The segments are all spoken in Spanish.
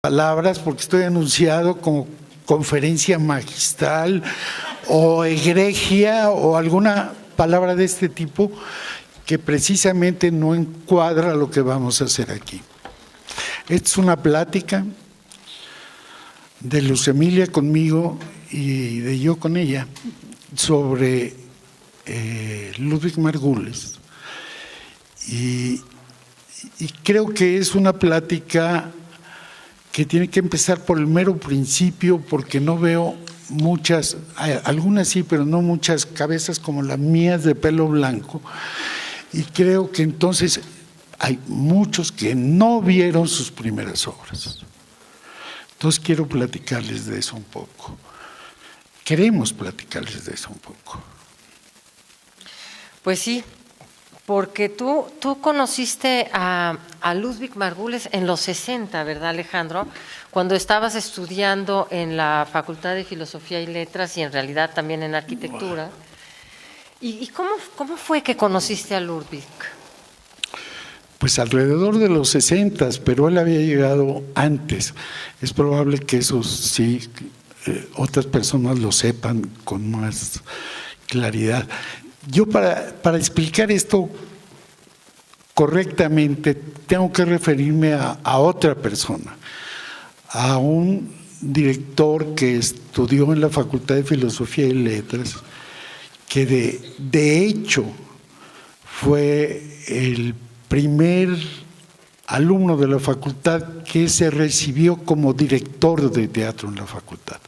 palabras porque estoy anunciado como conferencia magistral o egregia o alguna palabra de este tipo que precisamente no encuadra lo que vamos a hacer aquí. Esta es una plática de Luz Emilia conmigo y de yo con ella sobre Ludwig Margules. Y creo que es una plática que tiene que empezar por el mero principio, porque no veo muchas, algunas sí, pero no muchas cabezas como las mías de pelo blanco, y creo que entonces hay muchos que no vieron sus primeras obras. Entonces quiero platicarles de eso un poco. Queremos platicarles de eso un poco. Pues sí, porque tú conociste a Ludwig Margules en los 60, ¿verdad, Alejandro? Cuando estabas estudiando en la Facultad de Filosofía y Letras y en realidad también en Arquitectura. ¿Y cómo fue que conociste a Ludwig? Pues alrededor de los 60, pero él había llegado antes. Es probable que eso sí, otras personas lo sepan con más claridad. Yo para explicar esto correctamente tengo que referirme a otra persona, a un director que estudió en la Facultad de Filosofía y Letras, que de hecho fue el primer alumno de la facultad que se recibió como director de teatro en la facultad.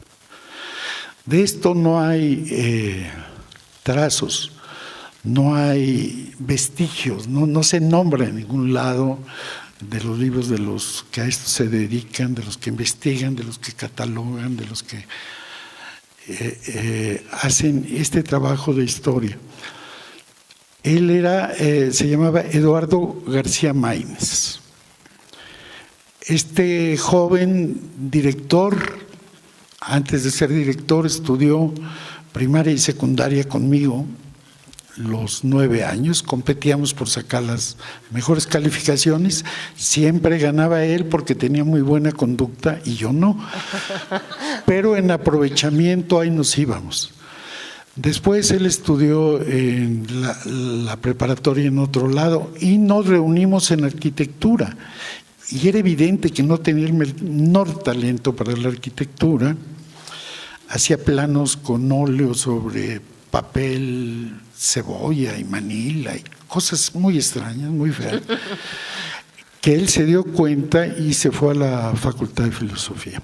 De esto no hay trazos. No hay vestigios, no se nombra en ningún lado de los libros de los que a esto se dedican, de los que investigan, de los que catalogan, de los que hacen este trabajo de historia. Él se llamaba Eduardo García Maínez. Este joven director, antes de ser director, estudió primaria y secundaria conmigo los 9 años, competíamos por sacar las mejores calificaciones, siempre ganaba él porque tenía muy buena conducta y yo no, pero en aprovechamiento ahí nos íbamos. Después él estudió en la preparatoria en otro lado y nos reunimos en arquitectura y era evidente que no tenía el menor talento para la arquitectura. Hacía planos con óleo sobre papel, cebolla y manila y cosas muy extrañas, muy feas, que él se dio cuenta y se fue a la Facultad de Filosofía.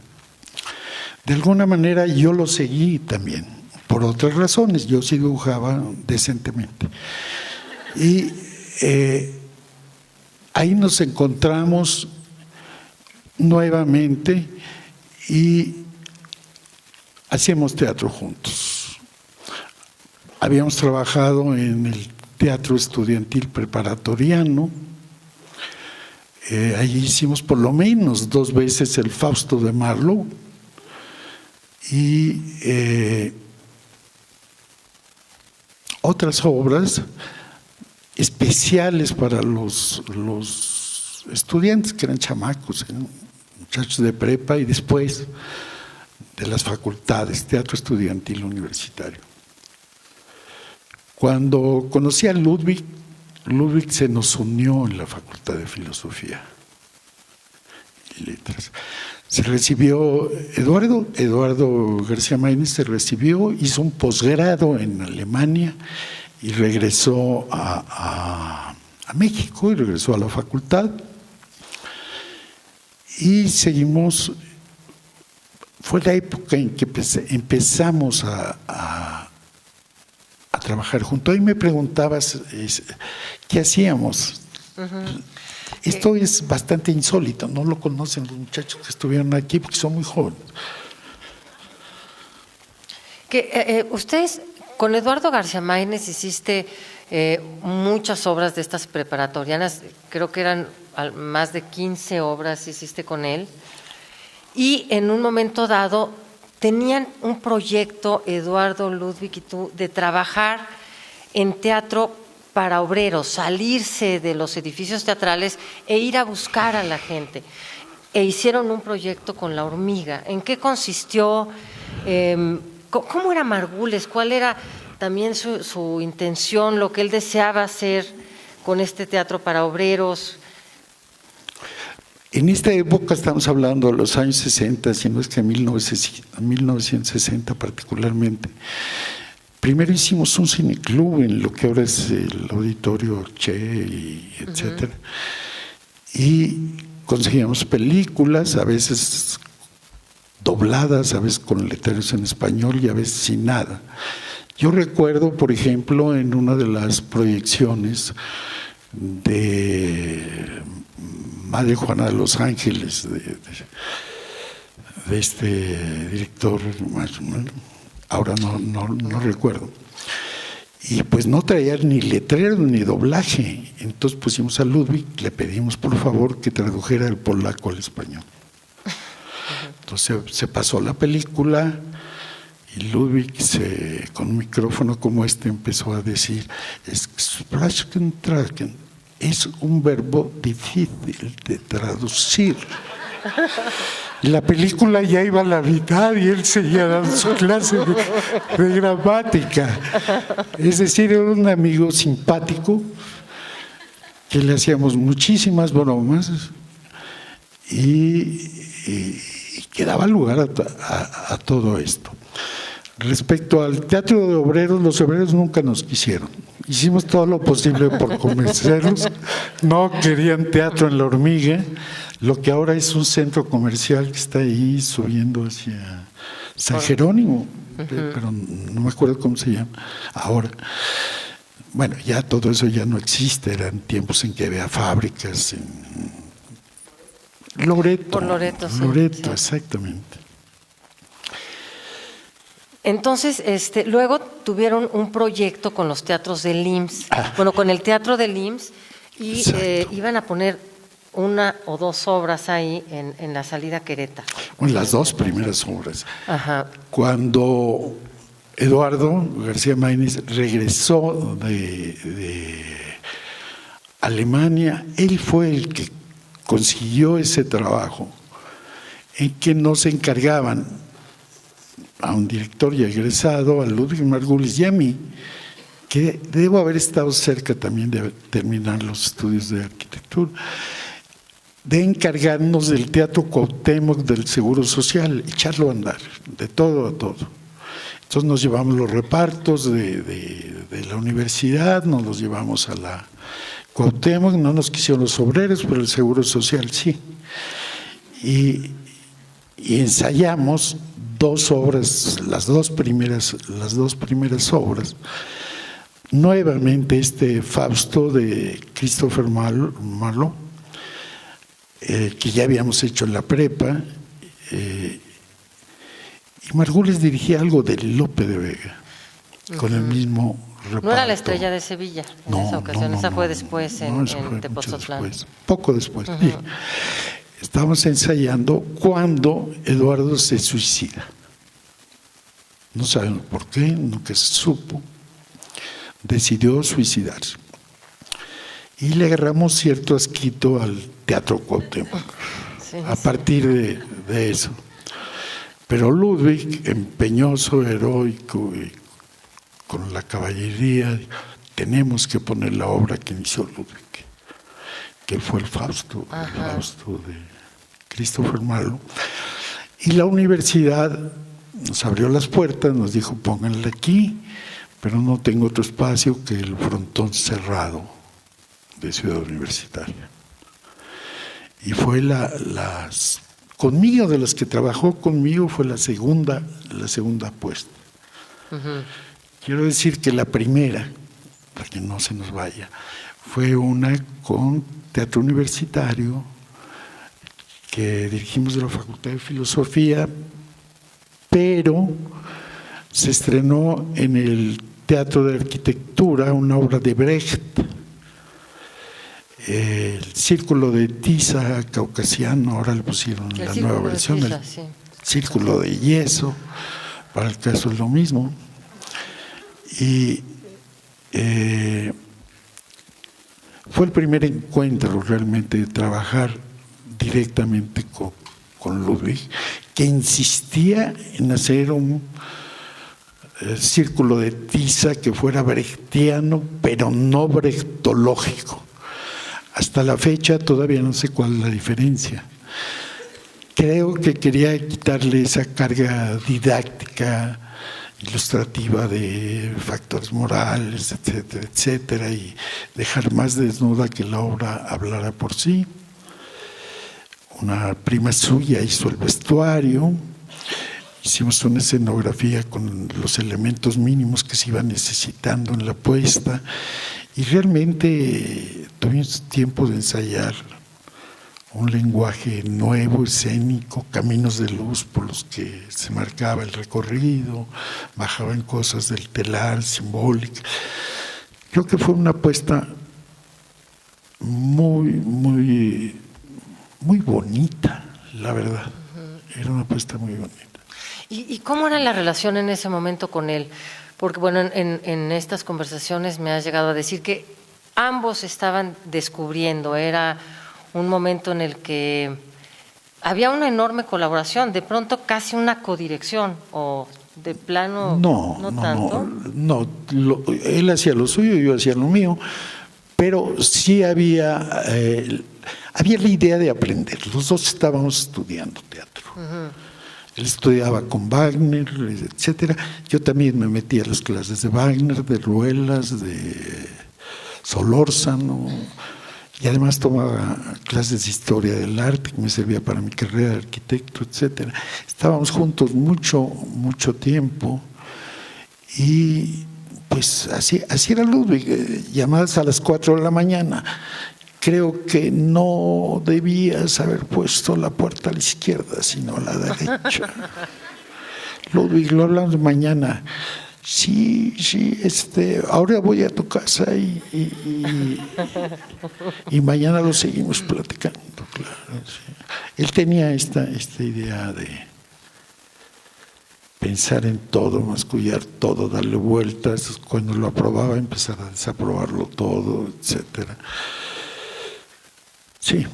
De alguna manera yo lo seguí también, por otras razones, yo sí dibujaba decentemente. Y ahí nos encontramos nuevamente y hacíamos teatro juntos. Habíamos trabajado en el teatro estudiantil preparatoriano. Allí hicimos por lo menos 2 veces el Fausto de Marlowe y otras obras especiales para los estudiantes que eran chamacos, muchachos de prepa y después de las facultades, teatro estudiantil universitario. Cuando conocí a Ludwig se nos unió en la Facultad de Filosofía y Letras. Se recibió, Eduardo García Maínez se recibió, hizo un posgrado en Alemania y regresó a México y regresó a la facultad. Y seguimos, fue la época en que empezamos a trabajar juntos. Hoy me preguntabas qué hacíamos. Uh-huh. Esto es bastante insólito, no lo conocen los muchachos que estuvieron aquí porque son muy jóvenes. Ustedes, con Eduardo García Maínez hiciste muchas obras de estas preparatorianas, creo que eran más de 15 obras hiciste con él, y en un momento dado tenían un proyecto, Eduardo, Ludwig y tú, de trabajar en teatro para obreros, salirse de los edificios teatrales e ir a buscar a la gente. e hicieron un proyecto con La Hormiga. ¿En qué consistió? ¿Cómo era Margules? ¿Cuál era también su intención, lo que él deseaba hacer con este teatro para obreros? En esta época estamos hablando de los años 60, si no es que 1960 particularmente. Primero hicimos un cineclub en lo que ahora es el Auditorio Che, y etcétera. Y conseguíamos películas, a veces dobladas, a veces con letreros en español y a veces sin nada. Yo recuerdo, por ejemplo, en una de las proyecciones de Madre Juana de los Ángeles, de este director, ahora no recuerdo, y pues no traía ni letrero ni doblaje. Entonces pusimos a Ludwig, le pedimos por favor que tradujera del polaco al español. Entonces se pasó la película y Ludwig, con un micrófono como este, empezó a decir: es un verbo difícil de traducir. Y la película ya iba a la mitad y él seguía dando su clase de gramática. Es decir, era un amigo simpático que le hacíamos muchísimas bromas y que daba lugar a todo esto. Respecto al teatro de obreros, los obreros nunca nos quisieron. Hicimos todo lo posible por convencerlos. No querían teatro en La Hormiga, lo que ahora es un centro comercial que está ahí subiendo hacia San Jerónimo, pero no me acuerdo cómo se llama ahora. Bueno, ya todo eso ya no existe, eran tiempos en que había fábricas en Loreto. Por Loreto, sí. Loreto, exactamente. Entonces, luego tuvieron un proyecto con los teatros del IMSS, con el teatro del IMSS, y iban a poner una o dos obras ahí en la salida Querétaro. Bueno, las dos primeras obras. Ajá. Cuando Eduardo García Maínez regresó de Alemania, él fue el que consiguió ese trabajo en que nos encargaban a un director ya egresado, a Ludwig Margulis y a mí, que debo haber estado cerca también de terminar los estudios de arquitectura, de encargarnos del Teatro Cuauhtémoc del Seguro Social, echarlo a andar, de todo a todo. Entonces nos llevamos los repartos de la universidad, nos los llevamos a la Cuauhtémoc, no nos quisieron los obreros, pero el Seguro Social sí. Y ensayamos dos obras, las dos primeras obras. Nuevamente Fausto de Christopher Marlowe, que ya habíamos hecho en la prepa, y Margules dirigía algo de Lope de Vega, con el mismo reparto. ¿No era La Estrella de Sevilla en esa ocasión? Esa fue después en Tepoztlán. Poco después, sí. Estábamos ensayando cuando Eduardo se suicida. No sabemos por qué, nunca se supo. Decidió suicidarse. Y le agarramos cierto asquito al Teatro Cuauhtémoc, a partir de eso. Pero Ludwig, empeñoso, heroico, y con la caballería, tenemos que poner la obra que inició Ludwig, que fue el Fausto de Christopher Marlowe. Y la universidad nos abrió las puertas, nos dijo: pónganla aquí, pero no tengo otro espacio que el frontón cerrado de Ciudad Universitaria. Y fue conmigo, de las que trabajó conmigo, fue la segunda apuesta. Quiero decir que la primera, para que no se nos vaya, fue una con Teatro Universitario, que dirigimos de la Facultad de Filosofía, pero se estrenó en el Teatro de Arquitectura una obra de Brecht, el Círculo de Tiza caucasiano, ahora le pusieron la nueva versión, el Círculo de Yeso, para el caso es lo mismo. Y fue el primer encuentro realmente de trabajar directamente con Ludwig, que insistía en hacer un círculo de tiza que fuera brechtiano, pero no brechtológico. Hasta la fecha todavía no sé cuál es la diferencia. Creo que quería quitarle esa carga didáctica, ilustrativa de factores morales, etcétera, etcétera, y dejar más desnuda que la obra hablara por sí. Una prima suya hizo el vestuario, hicimos una escenografía con los elementos mínimos que se iban necesitando en la puesta, y realmente tuvimos tiempo de ensayar un lenguaje nuevo, escénico, caminos de luz por los que se marcaba el recorrido, bajaban cosas del telar, simbólicas. Creo que fue una apuesta muy bonita, la verdad. Era una apuesta muy bonita. ¿Y cómo era la relación en ese momento con él? Porque, bueno, en estas conversaciones me has llegado a decir que ambos estaban descubriendo, era un momento en el que había una enorme colaboración, de pronto casi una codirección, o de plano no tanto. No, él hacía lo suyo, yo hacía lo mío, pero sí había la idea de aprender. Los dos estábamos estudiando teatro. Él estudiaba con Wagner, etcétera. Yo también me metí a las clases de Wagner, de Ruelas, de Solórzano, y además tomaba clases de historia del arte que me servía para mi carrera de arquitecto, etcétera. Estábamos juntos mucho tiempo, y pues así era Ludwig. Llamadas a las 4 de la mañana. Creo que no debías haber puesto la puerta a la izquierda, sino a la derecha. Ludwig, lo hablamos mañana. Sí, ahora voy a tu casa y mañana lo seguimos platicando, claro. Sí. Él tenía esta idea de pensar en todo, mascullar todo, darle vueltas. Cuando lo aprobaba, empezar a desaprobarlo todo, etcétera. Sí.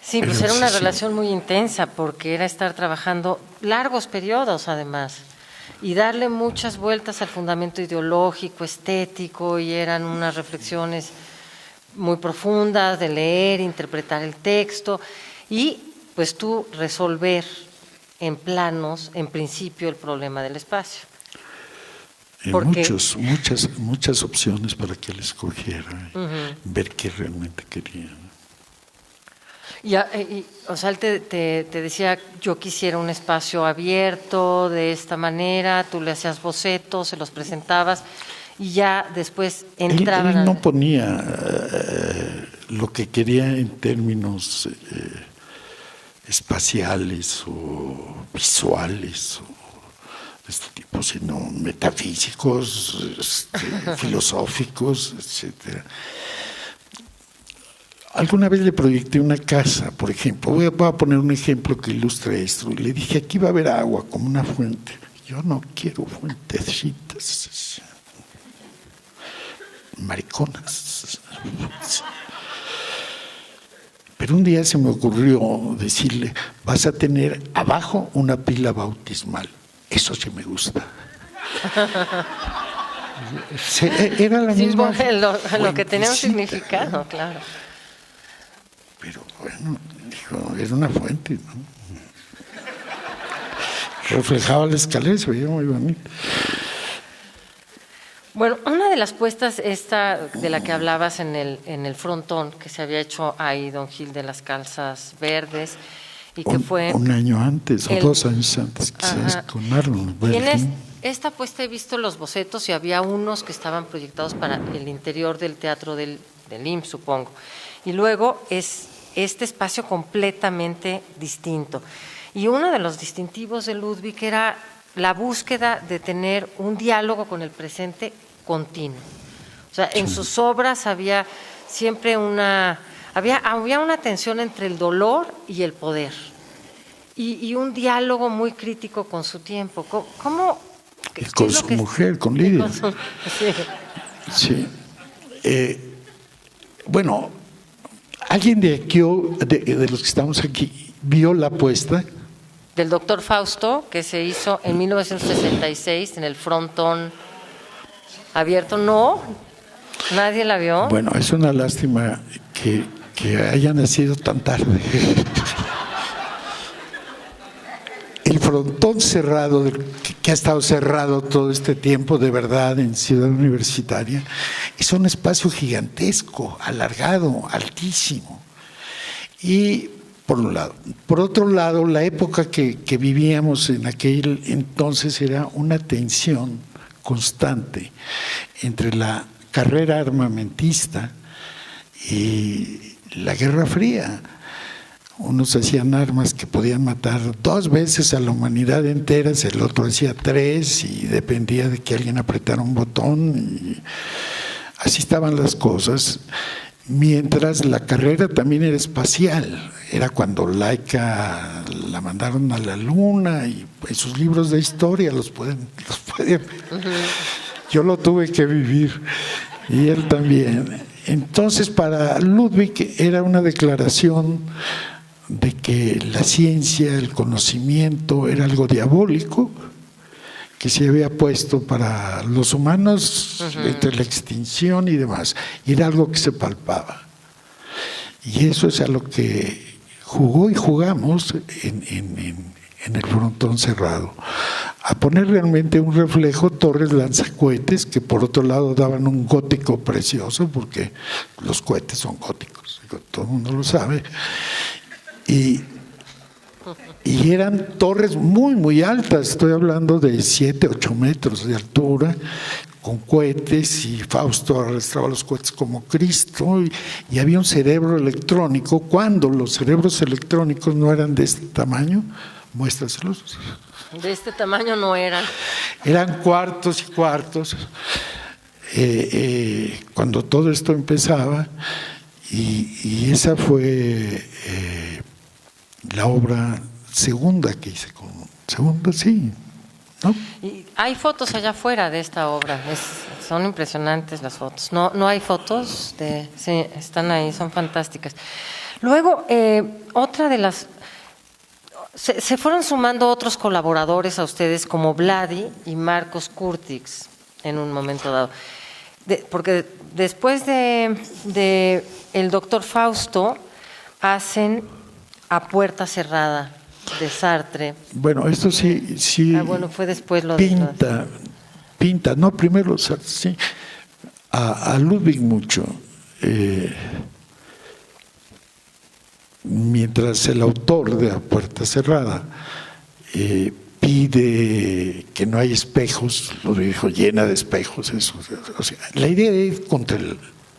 Sí, pues era una relación muy intensa, porque era estar trabajando largos periodos, además, y darle muchas vueltas al fundamento ideológico, estético, y eran unas reflexiones muy profundas de leer, interpretar el texto, y pues tú resolver en planos, en principio, el problema del espacio. Muchas opciones para que él escogiera, ver qué realmente quería. O sea, él te decía, yo quisiera un espacio abierto de esta manera, tú le hacías bocetos, se los presentabas, y ya después entraban. Él no ponía lo que quería en términos espaciales o visuales, de este tipo, sino metafísicos, filosóficos, etcétera. Alguna vez le proyecté una casa, por ejemplo. Voy a poner un ejemplo que ilustra esto. Le dije, aquí va a haber agua, como una fuente. Yo no quiero fuentecitas mariconas. Pero un día se me ocurrió decirle, vas a tener abajo una pila bautismal. Eso sí me gusta. Era la misma. Lo que tenía un significado, claro. Pero bueno, dijo, era una fuente, ¿no? Reflejaba la escalera, se veía muy bonito. Bueno, una de las puestas esta de la que hablabas en el frontón, que se había hecho ahí Don Gil de las Calzas Verdes, y que fue un año antes o 2 años antes, quizás, con Arnold Belkin. Esta puesta he visto los bocetos, y había unos que estaban proyectados para el interior del teatro del IMSS, supongo. Y luego es este espacio completamente distinto. Y uno de los distintivos de Ludwig era la búsqueda de tener un diálogo con el presente continuo. O sea, en sus obras había siempre había una tensión entre el dolor y el poder, y un diálogo muy crítico con su tiempo. ¿Cómo? Y con su mujer, con Lidia. Sí. Sí. Bueno, ¿Alguien de aquí, de los que estamos aquí, vio la puesta? Del doctor Fausto, que se hizo en 1966 en el frontón abierto. No, nadie la vio. Bueno, es una lástima que haya nacido tan tarde. El frontón cerrado, que ha estado cerrado todo este tiempo, de verdad, en Ciudad Universitaria, es un espacio gigantesco, alargado, altísimo. Y por un lado. Por otro lado, la época que vivíamos en aquel entonces era una tensión constante entre la carrera armamentista y la Guerra Fría. Unos hacían armas que podían matar 2 veces a la humanidad entera, el otro hacía 3 y dependía de que alguien apretara un botón. Y así estaban las cosas. Mientras la carrera también era espacial, era cuando Laika la mandaron a la Luna y en sus libros de historia los pueden ver. Yo lo tuve que vivir y él también. Entonces para Ludwig era una declaración de que la ciencia, el conocimiento era algo diabólico que se había puesto para los humanos entre la extinción y demás, y era algo que se palpaba. Y eso es a lo que jugó y jugamos en el frontón cerrado, a poner realmente un reflejo Torres lanzacohetes, que por otro lado daban un gótico precioso, porque los cohetes son góticos, todo el mundo lo sabe, y eran torres muy, muy altas, estoy hablando de 7, 8 metros de altura, con cohetes, y Fausto arrastraba los cohetes como Cristo, y había un cerebro electrónico, cuando los cerebros electrónicos no eran de este tamaño, muéstraselos. De este tamaño no eran. Eran cuartos y cuartos, cuando todo esto empezaba, y esa fue la obra segunda que hice segunda, sí, ¿no? Y hay fotos allá afuera de esta obra, son impresionantes las fotos. No hay fotos, sí, están ahí, son fantásticas. Luego, otra de las... Se fueron sumando otros colaboradores a ustedes como Vladi y Marcos Curtix en un momento dado. Porque después de el doctor Fausto hacen A Puerta Cerrada de Sartre. Bueno, esto sí bueno, fue después lo pinta, no, primero Sartre, sí, a Ludwig mucho, mientras el autor de A Puerta Cerrada pide que no hay espejos, lo dijo, llena de espejos, eso, o sea, la idea es ir contra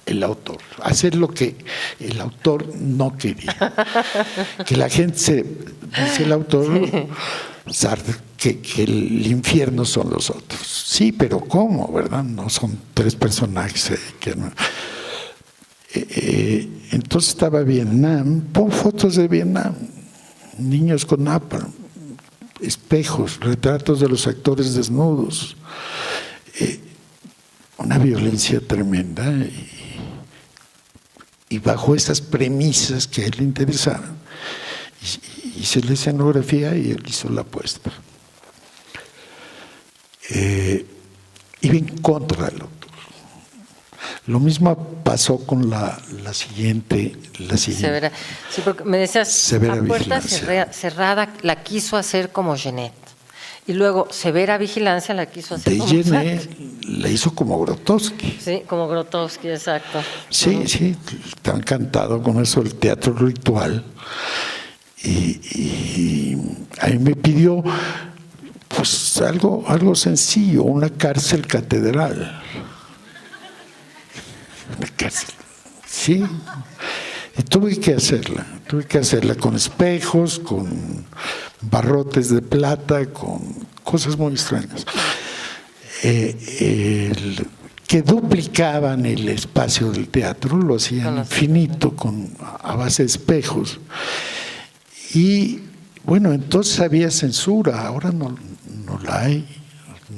el autor, hacer lo que el autor no quería, que la gente dice el autor, Sartre, que el infierno son los otros. Sí, pero ¿cómo? ¿Verdad? No son 3 personajes que no. Entonces estaba Vietnam, pon fotos de Vietnam, niños con napalm, espejos, retratos de los actores desnudos, una violencia tremenda, y bajo esas premisas que a él le interesaban, hice la escenografía y él hizo la puesta. Iba en contra del autor. Lo mismo pasó con la siguiente. Severa. Sí, porque me decías, Severa A Puerta Vigilancia. Cerrada la quiso hacer como Genet. Y luego Severa Vigilancia la quiso hacer De como Genet Sartre. la hizo como Grotowski. Sí, como Grotowski, exacto. Sí, sí, está encantado con eso, el teatro ritual. Y a mí me pidió pues algo sencillo, una cárcel catedral. Una cárcel, sí. Y tuve que hacerla con espejos, con barrotes de plata, con cosas muy extrañas. Que duplicaban el espacio del teatro, lo hacían infinito a base de espejos. Y bueno, entonces había censura, ahora no la hay,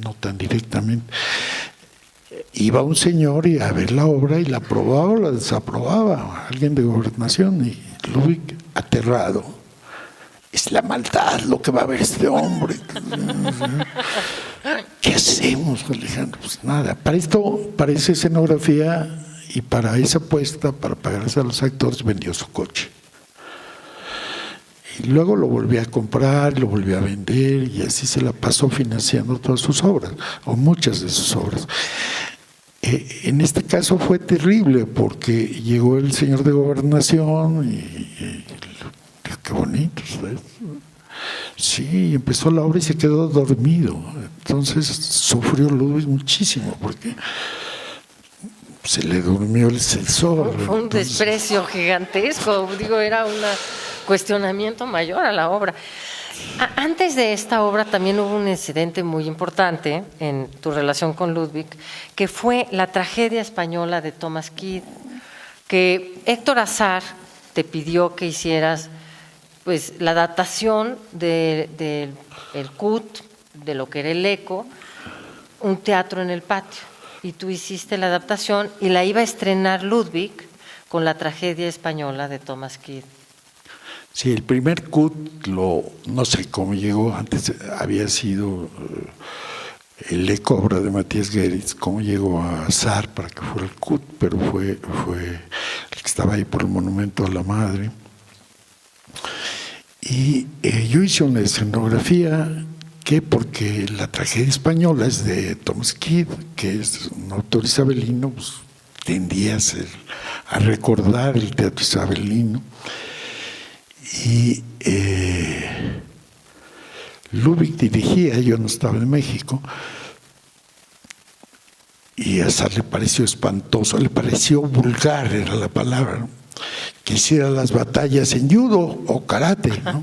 no tan directamente. iba un señor y a ver la obra y la aprobaba o la desaprobaba, alguien de gobernación, y Ludwig, aterrado, es la maldad lo que va a ver este hombre. ¿Qué hacemos, Alejandro? Pues nada, para esa escenografía y para esa apuesta, para pagarse a los actores, vendió su coche. Y luego lo volví a comprar, lo volví a vender, y así se la pasó financiando todas sus obras, o muchas de sus obras. En este caso fue terrible, porque llegó el señor de gobernación y qué bonito, ¿sabes? Sí, empezó la obra y se quedó dormido. Entonces sufrió Ludwig muchísimo, porque se le durmió el sensor. Fue un desprecio gigantesco, digo, era un cuestionamiento mayor a la obra. Antes de esta obra también hubo un incidente muy importante en tu relación con Ludwig, que fue la tragedia española de Thomas Kidd, que Héctor Azar te pidió que hicieras pues la adaptación del CUT, de lo que era el ECO, un teatro en el patio, y tú hiciste la adaptación y la iba a estrenar Ludwig con la tragedia española de Thomas Kidd. Sí, el primer CUT, no sé cómo llegó, antes había sido el ECO, obra de Matías Geritz, cómo llegó a Azar para que fuera el CUT, pero fue el que estaba ahí por el Monumento a la Madre. Y yo hice una escenografía porque la tragedia española es de Thomas Kidd, que es un autor isabelino, pues tendía a recordar el teatro isabelino. Y Ludwig dirigía, yo no estaba en México, y a Azar le pareció espantoso, le pareció vulgar, era la palabra, ¿no? Que hiciera las batallas en judo o karate, ¿no?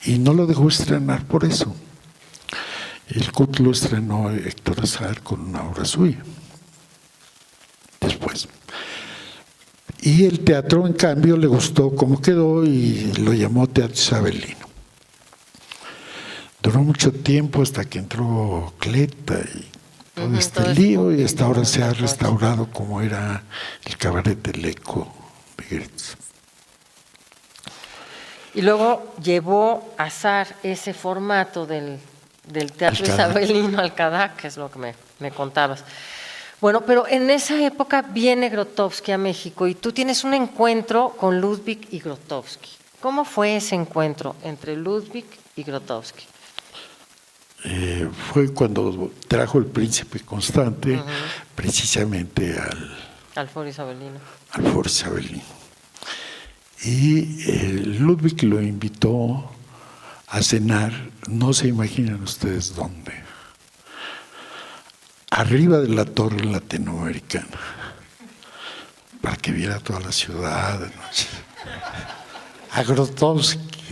Y no lo dejó estrenar por eso. El CUT lo estrenó Héctor Azar con una obra suya después. Y el teatro, en cambio, le gustó cómo quedó y lo llamó Teatro Isabelino. Duró mucho tiempo hasta que entró Cleta y todo este lío, y hasta ahora se ha restaurado como era el cabaret del ECO de Geritz. Y luego llevó Azar ese formato del teatro isabelino al Cadac, que es lo que me contabas. Bueno, pero en esa época viene Grotowski a México y tú tienes un encuentro con Ludwig y Grotowski. ¿Cómo fue ese encuentro entre Ludwig y Grotowski? Fue cuando trajo el Príncipe Constante, precisamente al Foro Isabelino. Al Foro Isabelino. Y Ludwig lo invitó a cenar, no se imaginan ustedes dónde. Arriba de la torre latinoamericana, para que viera toda la ciudad. A Grotowski.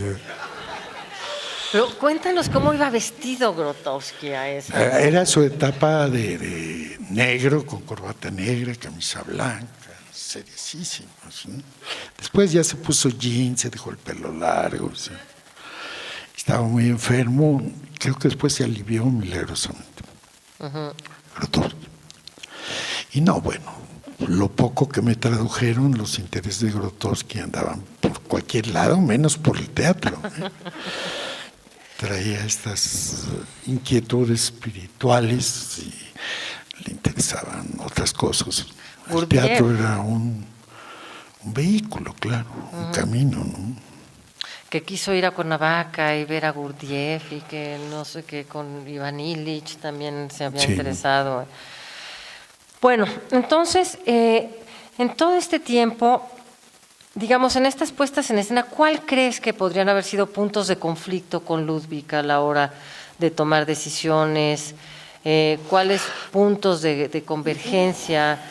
Pero cuéntanos cómo iba vestido Grotowski a eso. Era su etapa de negro, con corbata negra, camisa blanca, seriosísimo, ¿sí? Después ya se puso jeans, se dejó el pelo largo, ¿sí? Estaba muy enfermo, creo que después se alivió milagrosamente. Grotowski. Y no, bueno, lo poco que me tradujeron, los intereses de Grotowski andaban por cualquier lado, menos por el teatro, ¿eh? Traía estas inquietudes espirituales y le interesaban otras cosas. El teatro era un vehículo, claro, un camino, ¿no? Que quiso ir a Cuernavaca y ver a Gurdjieff y que no sé qué, con Iván Illich también se había interesado. Bueno, entonces, en todo este tiempo, digamos, en estas puestas en escena, ¿cuál crees que podrían haber sido puntos de conflicto con Ludwig a la hora de tomar decisiones? ¿Cuáles puntos de convergencia?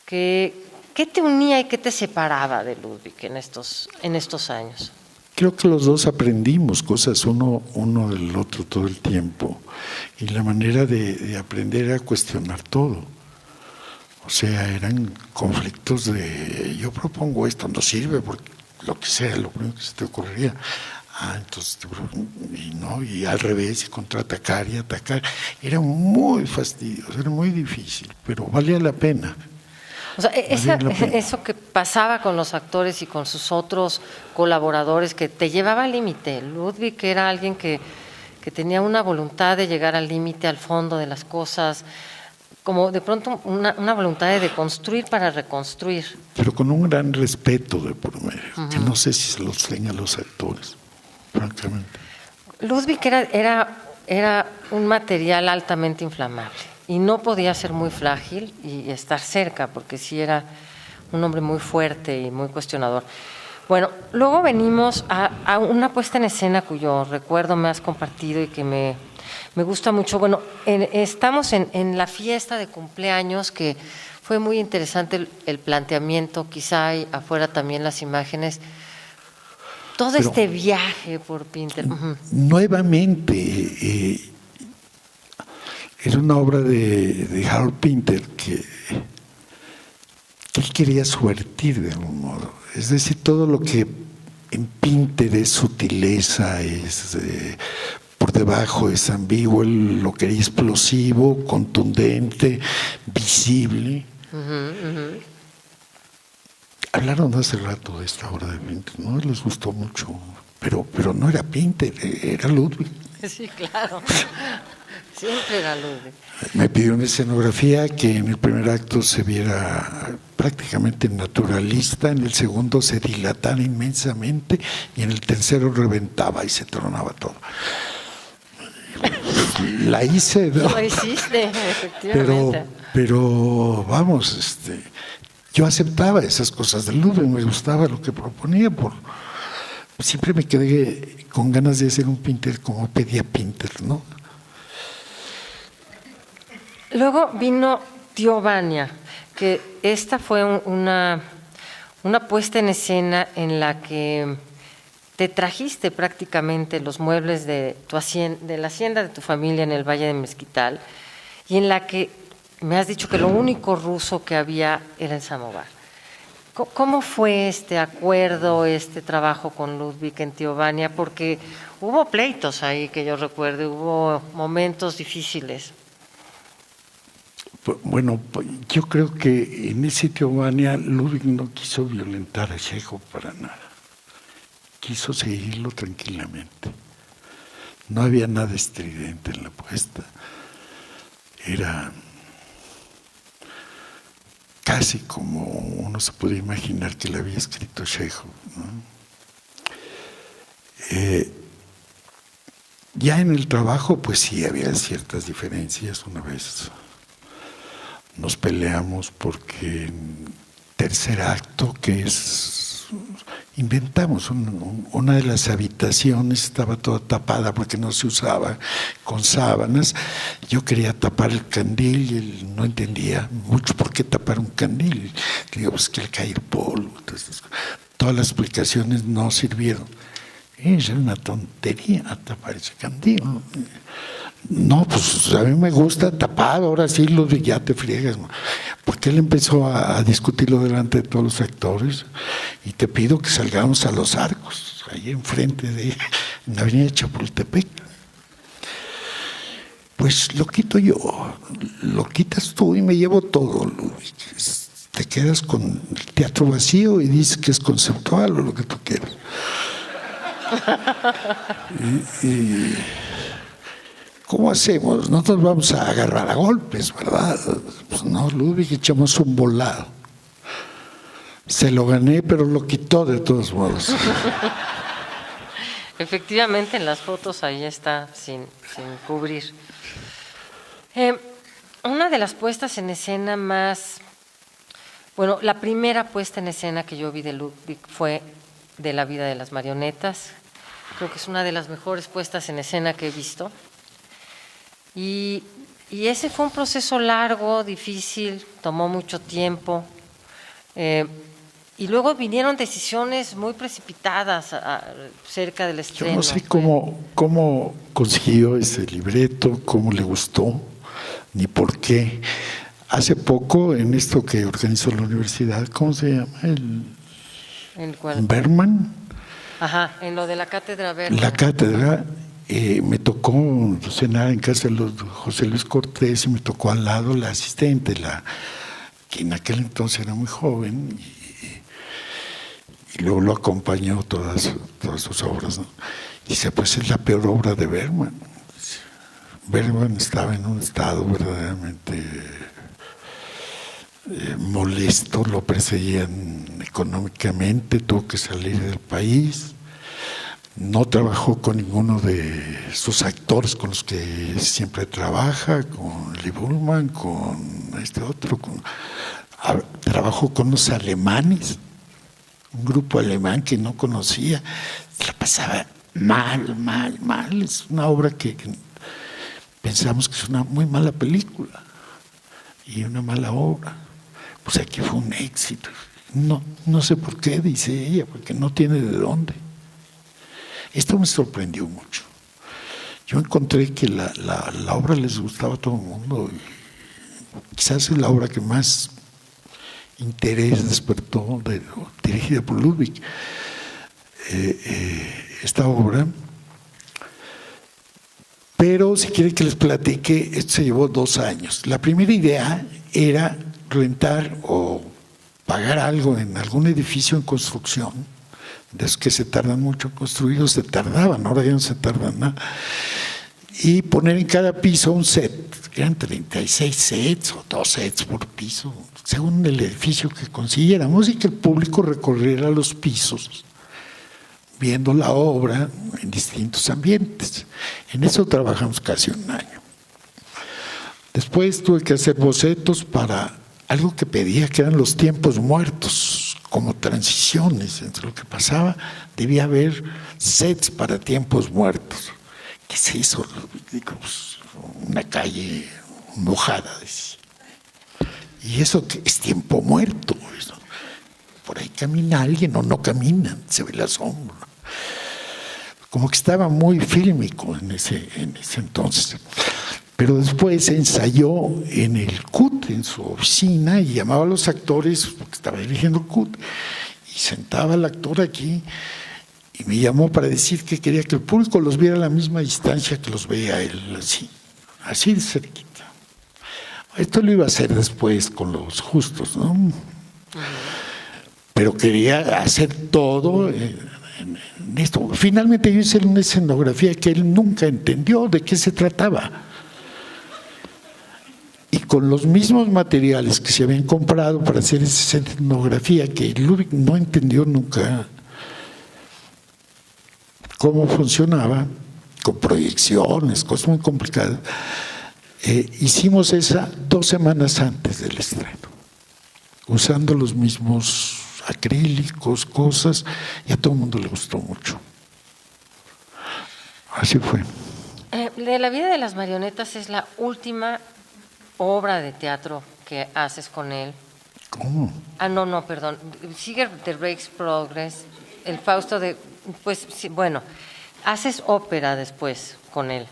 ¿Qué te unía y qué te separaba de Ludwig en estos años? Creo que los dos aprendimos cosas uno del otro todo el tiempo, y la manera de aprender era cuestionar todo. O sea, eran conflictos de yo propongo esto, no sirve, porque lo que sea, lo primero que se te ocurriría. Entonces, y al revés, y contraatacar y atacar. Era muy fastidioso, era muy difícil, pero valía la pena. O sea, eso que pasaba con los actores y con sus otros colaboradores, que te llevaba al límite. Ludwig era alguien que tenía una voluntad de llegar al límite, al fondo de las cosas, como de pronto una voluntad de deconstruir para reconstruir. Pero con un gran respeto de por medio, que no sé si se los tengan los actores, francamente. Ludwig era un material altamente inflamable y no podía ser muy frágil y estar cerca, porque sí era un hombre muy fuerte y muy cuestionador. Bueno, luego venimos a una puesta en escena cuyo recuerdo me has compartido y que me gusta mucho. Bueno, estamos en la fiesta de cumpleaños, que fue muy interesante el planteamiento, quizá hay afuera también las imágenes. Todo este viaje por Pinter. Nuevamente, era una obra de Harold Pinter que él quería subvertir de algún modo. Es decir, todo lo que en Pinter es sutileza, es por debajo, es ambiguo, él lo quería explosivo, contundente, visible. Hablaron hace rato de esta obra de Pinter, ¿no? Les gustó mucho, pero no era Pinter, era Ludwig. Sí, claro. Siempre era Ludwig. Me pidió una escenografía que en el primer acto se viera prácticamente naturalista, en el segundo se dilatara inmensamente y en el tercero reventaba y se tronaba todo. La hice, ¿no? Lo hiciste, efectivamente. Pero vamos, yo aceptaba esas cosas de Ludwig, me gustaba lo que proponía, siempre me quedé con ganas de hacer un Pinter como pedía Pinter, ¿no? Luego vino Tío Vania, que esta fue una puesta en escena en la que te trajiste prácticamente los muebles de la hacienda de tu familia en el Valle de Mezquital, y en la que me has dicho que lo único ruso que había era el samovar. ¿Cómo fue este acuerdo, este trabajo con Ludwig en Tío Vania? Porque hubo pleitos ahí, que yo recuerdo, hubo momentos difíciles. Bueno, yo creo que en ese Tío Vania Ludwig no quiso violentar a Chekhov para nada. Quiso seguirlo tranquilamente. No había nada estridente en la puesta. Era casi como uno se puede imaginar que la había escrito Chekhov, ¿no? Ya en el trabajo, pues sí, había ciertas diferencias. Una vez nos peleamos porque en tercer acto, que inventamos una de las habitaciones, estaba toda tapada porque no se usaba con sábanas. Yo quería tapar el candil y él no entendía mucho por qué tapar un candil. Le digo, pues que le cae el polvo. Entonces, todas las explicaciones no sirvieron. Era una tontería tapar ese candil. No, pues a mí me gusta tapado, ahora sí, Ludwig, ya te friegas. Porque él empezó a discutirlo delante de todos los actores, y te pido que salgamos a Los Arcos, ahí enfrente en la avenida Chapultepec. Pues lo quito yo, lo quitas tú y me llevo todo, Ludwig. Te quedas con el teatro vacío y dices que es conceptual o lo que tú quieras. ¿Cómo hacemos? No nos vamos a agarrar a golpes, ¿verdad? Pues no, Ludwig, echamos un volado. Se lo gané, pero lo quitó de todos modos. Efectivamente, en las fotos ahí está, sin cubrir. Una de las puestas en escena más... Bueno, la primera puesta en escena que yo vi de Ludwig fue de La vida de las marionetas. Creo que es una de las mejores puestas en escena que he visto. Y ese fue un proceso largo, difícil, tomó mucho tiempo. Y luego vinieron decisiones muy precipitadas cerca del estreno. Yo no sé cómo consiguió ese libreto, cómo le gustó, ni por qué. Hace poco, en esto que organizó la universidad, ¿cómo se llama? ¿El cuál? Berman. Ajá, en lo de la cátedra Bergman. La cátedra, me tocó cenar en casa de José Luis Cortés y me tocó al lado la asistente, que en aquel entonces era muy joven y luego lo acompañó todas sus obras, ¿no? Y dice, pues es la peor obra de Bergman. Bergman estaba en un estado verdaderamente molesto, lo perseguían económicamente, tuvo que salir del país, no trabajó con ninguno de sus actores con los que siempre trabaja, con Lee Bullman, con este otro, trabajó con los alemanes, un grupo alemán que no conocía, se la pasaba mal, es una obra que pensamos que es una muy mala película y una mala obra. Pues aquí fue un éxito. No sé por qué, dice ella, porque no tiene de dónde. Esto me sorprendió mucho. Yo encontré que la obra les gustaba a todo el mundo. Y quizás es la obra que más interés despertó, dirigida por Ludwig. Esta obra. Pero si quieren que les platique, esto se llevó 2 años. La primera idea era rentar o pagar algo en algún edificio en construcción, de esos que se tardan mucho en construir, o se tardaban, ahora ya no se tardan nada, y poner en cada piso un set, que eran 36 sets o 2 sets por piso, según el edificio que consiguiéramos, y que el público recorriera los pisos viendo la obra en distintos ambientes. En eso trabajamos casi 1 año. Después tuve que hacer bocetos para algo que pedía, que eran los tiempos muertos, como transiciones entre lo que pasaba. Debía haber sets para tiempos muertos. ¿Qué es eso? Digo, pues, una calle mojada. ¿Y eso qué es? Tiempo muerto. Eso. Por ahí camina alguien o no camina, se ve la sombra. Como que estaba muy fílmico en ese entonces. Pero después ensayó en el CUT, en su oficina, y llamaba a los actores, porque estaba dirigiendo el CUT, y sentaba al actor aquí, y me llamó para decir que quería que el público los viera a la misma distancia que los veía él, así de cerquita. Esto lo iba a hacer después con los justos, ¿no? Pero quería hacer todo en esto. Finalmente yo hice una escenografía que él nunca entendió de qué se trataba. Y con los mismos materiales que se habían comprado para hacer esa escenografía, que Ludwig no entendió nunca cómo funcionaba, con proyecciones, cosas muy complicadas, hicimos esa 2 semanas antes del estreno, usando los mismos acrílicos, cosas, y a todo el mundo le gustó mucho. Así fue. De la vida de las marionetas es la última obra de teatro que haces con él. ¿Cómo? No, perdón. Sigue The Rake's Progress, el Fausto de... Pues, sí, bueno, haces ópera después con él.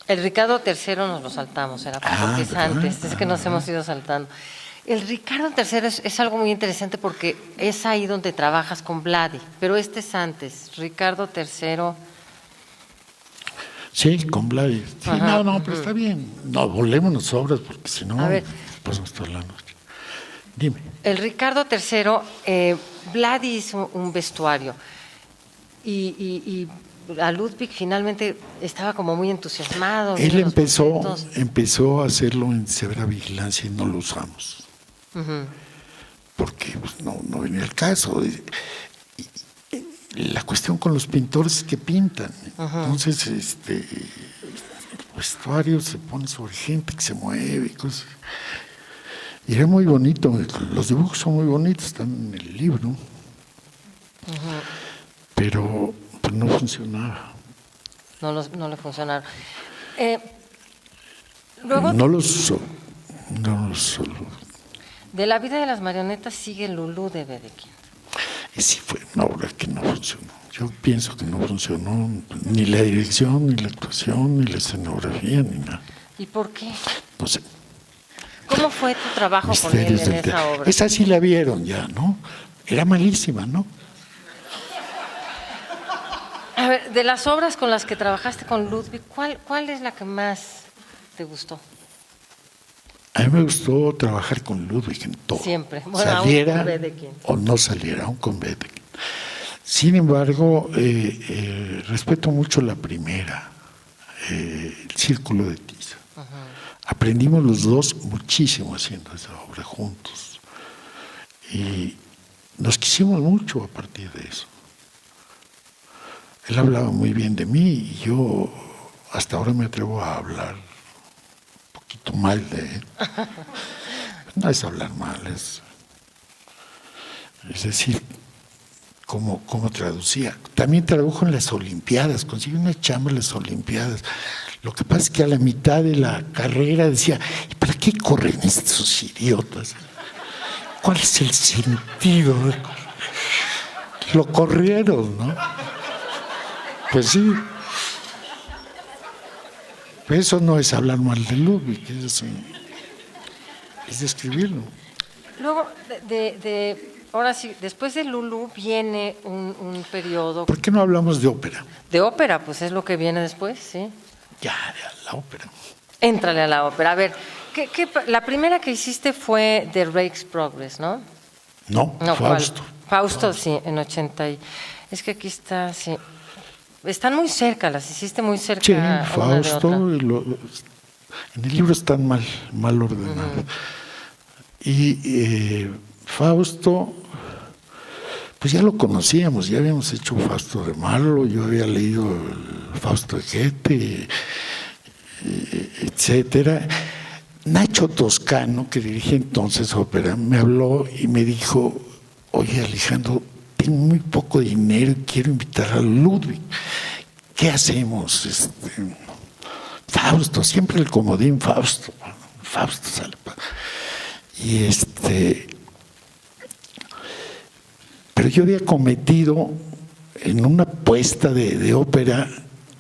El Ricardo III nos lo saltamos, era porque es antes, es que nos hemos ido saltando. El Ricardo III es algo muy interesante porque es ahí donde trabajas con Vladi, pero este es antes. Ricardo III... Sí, con Vladi. Sí, no, pero está bien. No, volémonos obras porque si no, pasamos toda la noche. Dime. El Ricardo III, Vladi hizo un vestuario y a Ludwig finalmente estaba como muy entusiasmado. Él empezó a hacerlo en severa vigilancia y no lo usamos. Porque pues, no venía el caso. La cuestión con los pintores es que pintan. Entonces, el vestuario se pone sobre gente que se mueve y cosas. Y era muy bonito. Los dibujos son muy bonitos, están en el libro. Pero pues, no funcionaba. No le funcionaron. Luego, no los de la vida de las marionetas sigue Lulú de Wedekind. Y sí fue una obra que no funcionó. Yo pienso que no funcionó ni la dirección, ni la actuación, ni la escenografía, ni nada. ¿Y por qué? No sé. ¿Cómo fue tu trabajo con él en esa obra? Esa sí la vieron ya, ¿no? Era malísima, ¿no? A ver, de las obras con las que trabajaste con Ludwig, ¿cuál es la que más te gustó? A mí me gustó trabajar con Ludwig en todo. Siempre. Bueno, saliera aún con Wedekind. o no saliera, aún con Wedekind. Sin embargo, respeto mucho la primera, El Círculo de Tiza. Aprendimos los dos muchísimo haciendo esa obra juntos. Y nos quisimos mucho a partir de eso. Él hablaba muy bien de mí y yo hasta ahora me atrevo a hablar un poquito mal de él. No es hablar mal, es decir, cómo traducía. También tradujo en las Olimpiadas, consiguió una chamba en las Olimpiadas. Lo que pasa es que a la mitad de la carrera decía, ¿y para qué corren estos idiotas? ¿Cuál es el sentido? Lo corrieron, ¿no? Pues sí. Eso no es hablar mal de Ludwig, es describirlo. Luego, ahora sí, después de Lulú viene un periodo. ¿Por qué no hablamos de ópera? De ópera, pues es lo que viene después, sí. Ya, la ópera. Éntrale a la ópera. A ver, la primera que hiciste fue The Rake's Progress, ¿no? No, Fausto. Fausto, sí, en 80. Es que aquí está, sí. Están muy cerca, las hiciste muy cerca. Sí, una Fausto, de otra. En el libro están mal ordenados. Y Fausto, pues ya lo conocíamos, ya habíamos hecho Fausto de Marlowe, yo había leído el Fausto de Goethe, etcétera. Nacho Toscano, que dirigía entonces ópera, me habló y me dijo, oye Alejandro, tengo muy poco dinero y quiero invitar a Ludwig. ¿Qué hacemos? Fausto, siempre el comodín Fausto sale. Y pero yo había cometido en una puesta de ópera,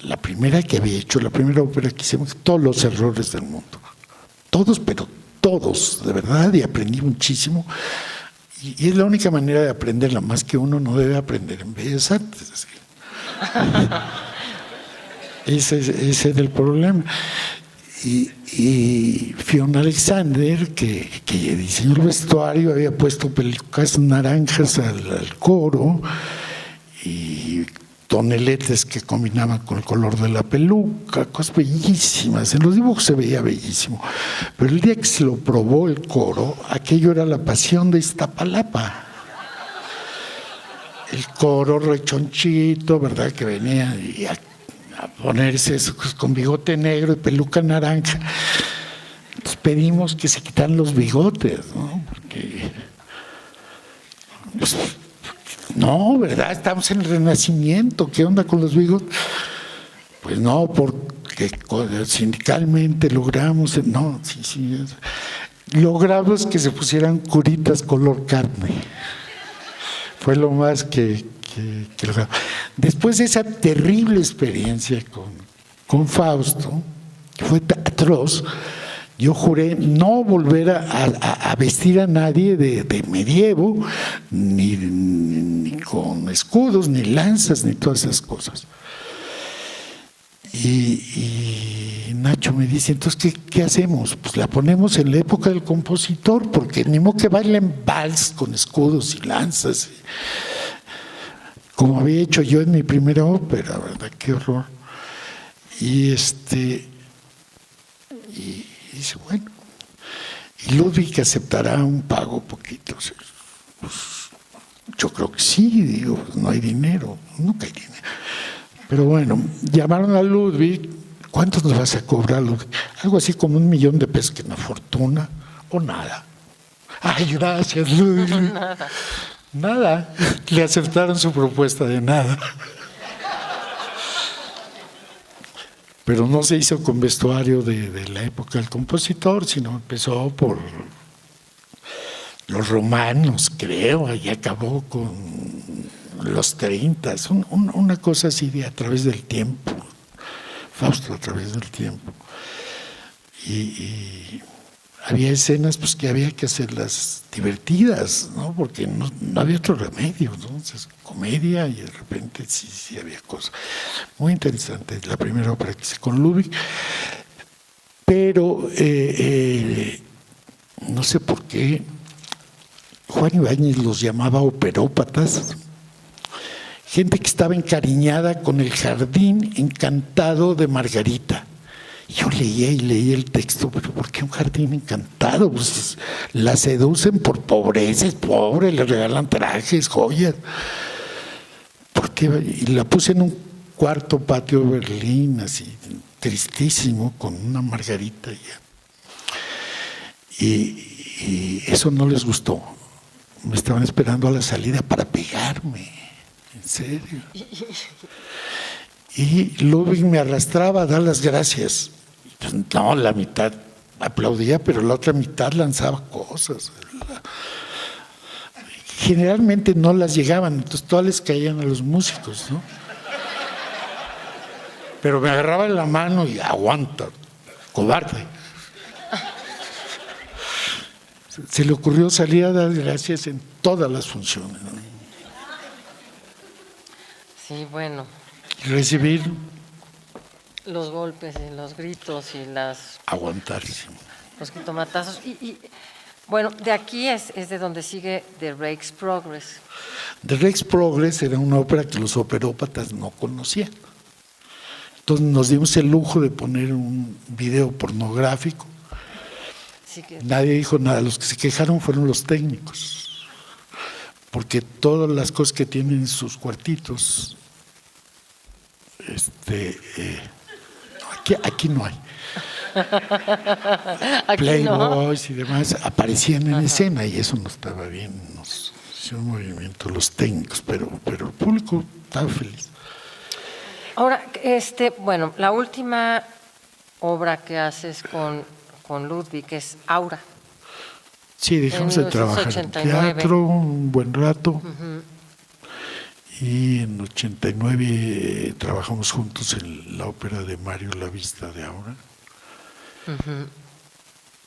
la primera que había hecho, la primera ópera que hicimos, todos los errores del mundo. Todos, pero todos, de verdad, y aprendí muchísimo. Y es la única manera de aprenderla, más que uno no debe aprender en Bellas Artes. Ese era el problema. Y Fiona Alexander, que diseñó el vestuario, había puesto pelucas naranjas al coro y toneletes que combinaban con el color de la peluca, cosas bellísimas. En los dibujos se veía bellísimo. Pero el día que se lo probó el coro, aquello era la pasión de Iztapalapa. El coro rechonchito, ¿verdad? Que venía a ponerse eso, con bigote negro y peluca naranja. Entonces pedimos que se quitaran los bigotes, ¿no? Porque, pues, no, ¿verdad? Estamos en el Renacimiento, ¿qué onda con los bigotes? Pues no, porque sindicalmente logramos, no, sí, logramos que se pusieran curitas color carne. Fue lo más que logramos. Después de esa terrible experiencia con Fausto, que fue atroz, yo juré no volver a vestir a nadie de medievo, ni con escudos, ni lanzas, ni todas esas cosas. Y Nacho me dice, entonces, ¿qué hacemos? Pues la ponemos en la época del compositor, porque ni modo que bailen vals con escudos y lanzas, como había hecho yo en mi primera ópera, ¿verdad? Qué horror. Y dice, bueno, y Ludwig aceptará un pago poquito. Pues, yo creo que sí, digo, no hay dinero, nunca hay dinero. Pero bueno, llamaron a Ludwig, ¿cuánto nos vas a cobrar, Ludwig? Algo así como $1,000,000, que es una fortuna, o nada. Ay, gracias, Ludwig. Nada. Le aceptaron su propuesta de nada. Pero no se hizo con vestuario de la época del compositor, sino empezó por los romanos, creo, y acabó con los 30, una cosa así de a través del tiempo. Fausto a través del tiempo. Y había escenas pues que había que hacerlas divertidas, ¿no? Porque no había otro remedio, ¿no? Entonces, comedia y de repente sí había cosas. Muy interesante, la primera ópera que hice con Ludwig. Pero no sé por qué Juan Ibáñez los llamaba operópatas. Gente que estaba encariñada con el jardín encantado de Margarita. Yo leía y leía el texto, pero ¿por qué un jardín encantado? Pues la seducen por pobreza, es pobre, le regalan trajes, joyas. ¿Por qué? Y la puse en un cuarto patio de Berlín, así, tristísimo, con una Margarita. Y eso no les gustó. Me estaban esperando a la salida para pegarme, en serio. Y Ludwig me arrastraba a dar las gracias. Pues no, la mitad aplaudía, pero la otra mitad lanzaba cosas. Generalmente no las llegaban, entonces todas les caían a los músicos, ¿no? Pero me agarraba en la mano y aguanta, cobarde. Se le ocurrió salir a dar gracias en todas las funciones, ¿no? Sí, bueno. Y recibir. Los golpes y los gritos y aguantarse. Los jitomatazos. Y bueno, de aquí es de donde sigue The Rake's Progress. The Rake's Progress era una ópera que los operópatas no conocían. Entonces nos dimos el lujo de poner un video pornográfico. Sí que... Nadie dijo nada. Los que se quejaron fueron los técnicos. Porque todas las cosas que tienen en sus cuartitos, aquí no hay. Aquí Playboys no. Y demás aparecían en escena y eso no estaba bien. Nos hicieron un movimiento los técnicos, pero el público estaba feliz. Ahora, bueno, la última obra que haces con Ludwig es Aura. Sí, dejamos de trabajar en teatro un buen rato. Uh-huh. Y en 89 trabajamos juntos en la ópera de Mario La Vista de Aura. Uh-huh.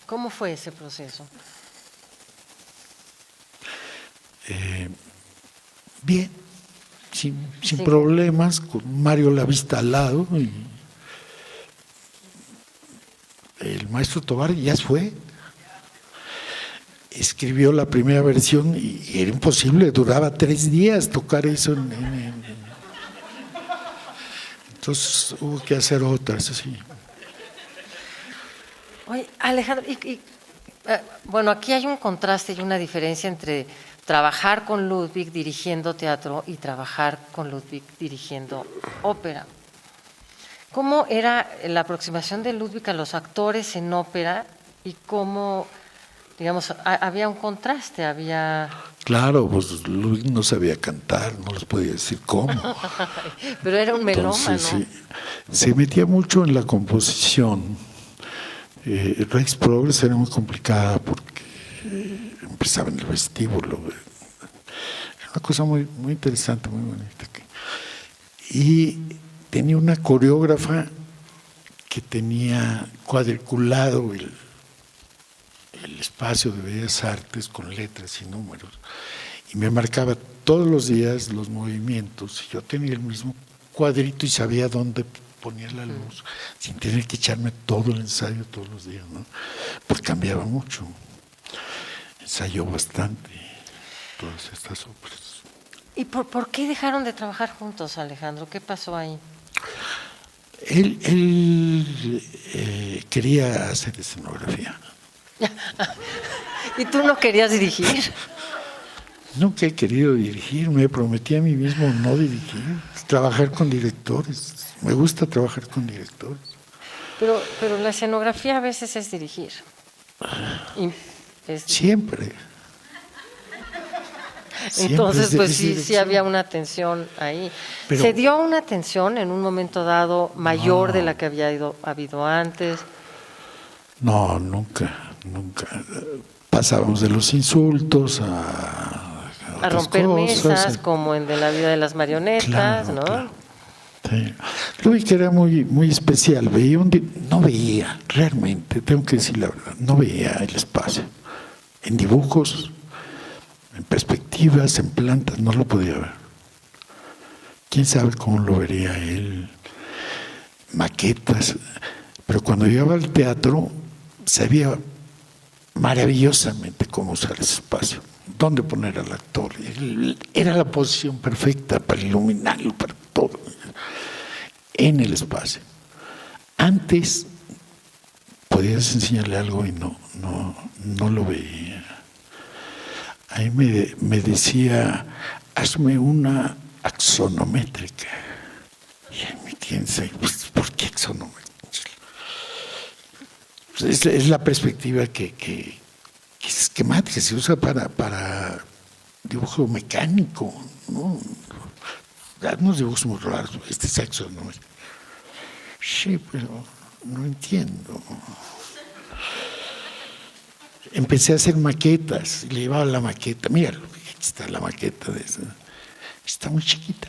¿Cómo fue ese proceso? Bien, sin problemas, con Mario La Vista al lado. Y el maestro Tovar ya fue. Escribió la primera versión y era imposible, duraba 3 días tocar eso. Entonces hubo que hacer otras así. Oye, Alejandro, bueno, aquí hay un contraste y una diferencia entre trabajar con Ludwig dirigiendo teatro y trabajar con Ludwig dirigiendo ópera. ¿Cómo era la aproximación de Ludwig a los actores en ópera y cómo... Digamos, había un contraste, había... Claro, pues Ludwig no sabía cantar, no les podía decir cómo. Pero era un melómano. Sí, se metía mucho en la composición. Rake's Progress era muy complicada porque empezaba en el vestíbulo. Era una cosa muy, muy interesante, muy bonita. Y tenía una coreógrafa que tenía cuadriculado el espacio de Bellas Artes con letras y números y me marcaba todos los días los movimientos y yo tenía el mismo cuadrito y sabía dónde ponía la luz sin tener que echarme todo el ensayo todos los días, ¿no? Porque cambiaba mucho, ensayó bastante todas estas óperas. ¿Y por qué dejaron de trabajar juntos, Alejandro? ¿Qué pasó ahí? Él quería hacer escenografía. ¿Y tú no querías dirigir? Nunca he querido dirigir, me prometí a mí mismo no dirigir, trabajar con directores. Me gusta trabajar con directores. Pero la escenografía a veces es dirigir. Siempre. Entonces, pues sí había una tensión ahí. Pero, ¿se dio una tensión en un momento dado mayor de la que había habido antes? No, nunca. Pasábamos de los insultos a romper cosas, mesas, como en De la vida de las marionetas, claro, ¿no? Claro. Sí. Ludwig era muy especial. No veía, realmente, tengo que decir la verdad, no veía el espacio. En dibujos, en perspectivas, en plantas, no lo podía ver. ¿Quién sabe cómo lo vería él? Maquetas. Pero cuando llegaba al teatro, sabía maravillosamente cómo usar ese espacio, dónde poner al actor. Era la posición perfecta para iluminarlo, para todo, en el espacio. Antes podías enseñarle algo y no lo veía. Ahí me decía, hazme una axonométrica. Y ahí me piensa, pues, ¿por qué axonométrica? Es la perspectiva que es esquemática, se usa para dibujo mecánico, ¿no? Unos dibujos muy raros, este sexo, ¿no? Sí, pero no entiendo. Empecé a hacer maquetas, y le llevaba la maqueta, mira, aquí está la maqueta de esa. Está muy chiquita.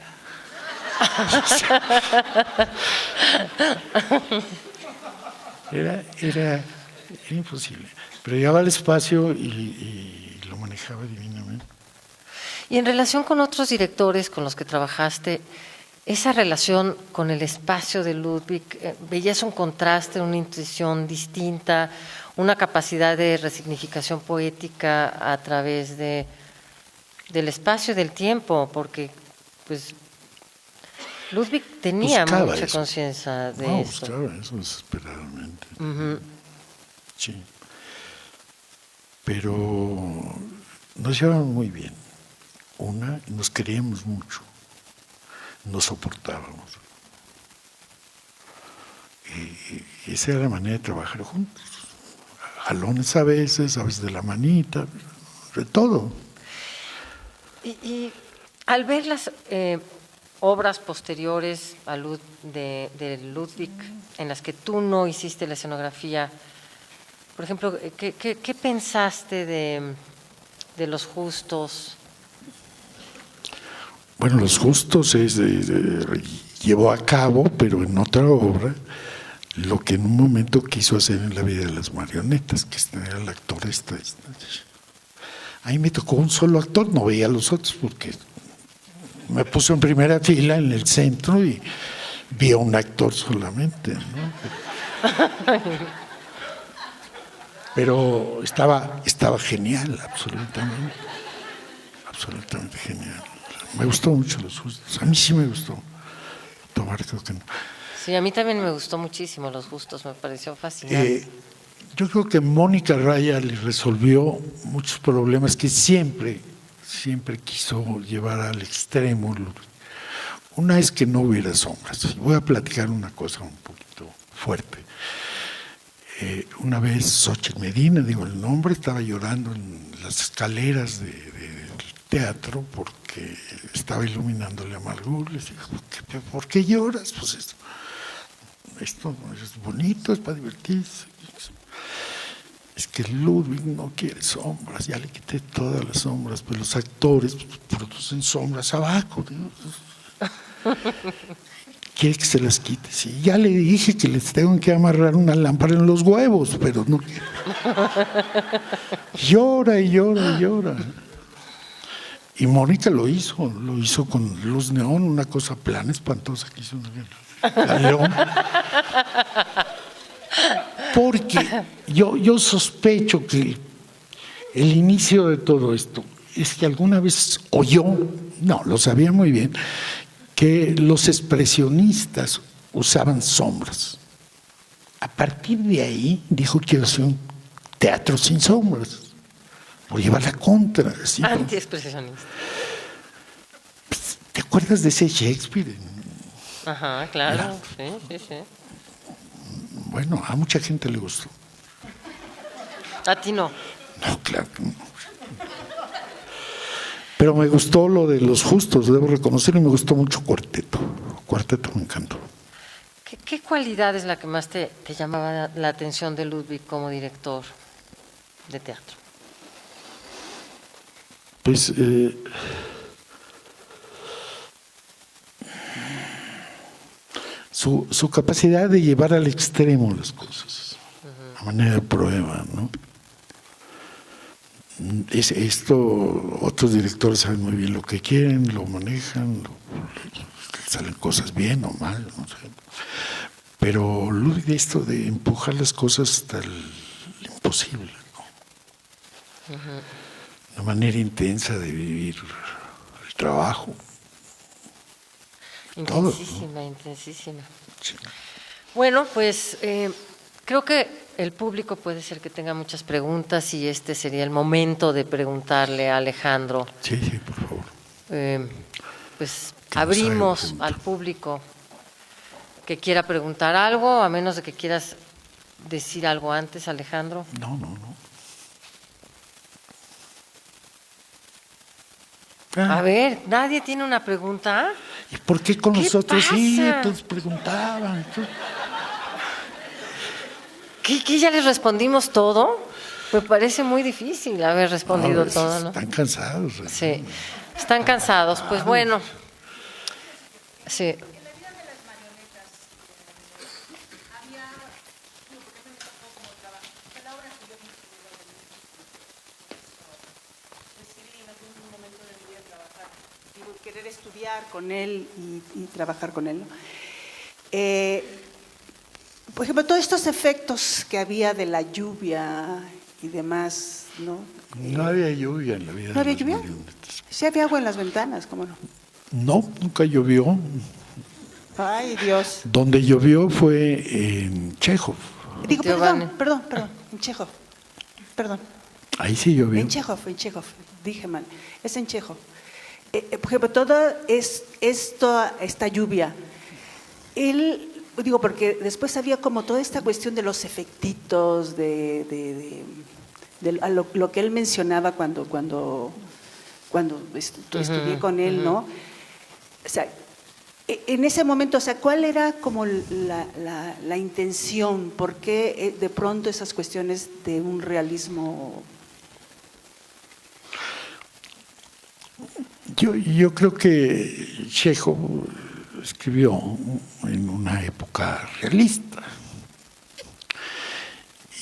Era imposible. Pero llegaba al espacio y lo manejaba divinamente. Y en relación con otros directores con los que trabajaste, esa relación con el espacio de Ludwig, ¿veías un contraste, una intuición distinta, una capacidad de resignificación poética a través del espacio y del tiempo? Porque, pues, Ludwig tenía mucha conciencia de esto. Buscaba eso desesperadamente. Uh-huh. Sí. Pero nos llevábamos muy bien. Nos queríamos mucho. Nos soportábamos. Y esa era la manera de trabajar juntos. Jalones a veces de la manita, de todo. Y al ver las obras posteriores a de Ludwig, en las que tú no hiciste la escenografía, por ejemplo, ¿qué pensaste de Los Justos? Bueno, Los Justos llevó a cabo, pero en otra obra, lo que en un momento quiso hacer en La vida de las marionetas, que era el actor Ahí me tocó un solo actor, no veía a los otros porque me puso en primera fila en el centro y vi a un actor solamente, ¿no? Pero estaba genial, absolutamente genial. Me gustó mucho Los Justos, a mí sí me gustó. Tomar, creo que no. Sí, a mí también me gustó muchísimo Los Justos, me pareció fascinante. Yo creo que Mónica Raya le resolvió muchos problemas que siempre quiso llevar al extremo. Una es que no hubiera sombras. Y voy a platicar una cosa un poquito fuerte. Una vez Xochitl Medina, digo el nombre, estaba llorando en las escaleras del teatro porque estaba iluminándole a Margot. Le dije, ¿por qué lloras? Pues esto es bonito, es para divertirse. Es que Ludwig no quiere sombras, ya le quité todas las sombras, pues los actores producen sombras abajo. Quiere que se las quite. Sí, ya le dije que les tengo que amarrar una lámpara en los huevos, pero no quiere. Llora y llora y llora. Y Mónica lo hizo con luz neón, una cosa plana, espantosa que hizo León. Porque yo sospecho que el inicio de todo esto es que alguna vez oyó, no, lo sabía muy bien, que los expresionistas usaban sombras. A partir de ahí dijo que quiero hacer un teatro sin sombras, por llevar la contra. ¿Sí? Antiexpresionista. ¿Te acuerdas de ese Shakespeare? Ajá, claro, sí. Bueno, a mucha gente le gustó. ¿A ti no? No, claro que no. Pero me gustó lo de Los Justos, debo reconocerlo, y me gustó mucho Cuarteto. Cuarteto me encantó. ¿Qué cualidad es la que más te llamaba la atención de Ludwig como director de teatro? Pues su capacidad de llevar al extremo las cosas, a manera de prueba, ¿no? Esto, otros directores saben muy bien lo que quieren, lo manejan, salen cosas bien o mal, no sé. Pero Ludwig, esto de empujar las cosas hasta el imposible, ¿no? Una manera intensa de vivir el trabajo. Intensísima, todo, ¿no? intensísima. Sí. Bueno, pues creo que el público puede ser que tenga muchas preguntas y este sería el momento de preguntarle a Alejandro. Sí, sí, por favor. Pues Que nos abrimos haga al público que quiera preguntar algo, a menos de que quieras decir algo antes, Alejandro. No, no, no. A ver, ¿nadie tiene una pregunta? ¿Y por qué con ¿Qué nosotros sí? pasa? Todos preguntaban. ¿Qué ya les respondimos todo? Me parece muy difícil haber respondido No, todo, ¿no? están cansados. Sí, están cansados. Pues bueno, sí. Querer estudiar con él y trabajar con él, ¿no? Por ejemplo, todos estos efectos que había de la lluvia y demás, ¿no? No había lluvia en la vida. ¿No de había las lluvia? marionetas. Sí había agua en las ventanas, ¿cómo no? No, nunca llovió. Ay, Dios. Donde llovió fue en Chekhov. Digo, Giovanni. perdón, en Chekhov. Perdón. Ahí sí llovió. En Chekhov, dije mal. Es en Chekhov. Por ejemplo, toda esta lluvia, digo, porque después había como toda esta cuestión de los efectitos, de lo que él mencionaba cuando estudié con él, ¿no? O sea, en ese momento, o sea, ¿cuál era como la intención? ¿Por qué de pronto esas cuestiones de un realismo? Yo creo que Chekhov escribió en una época realista.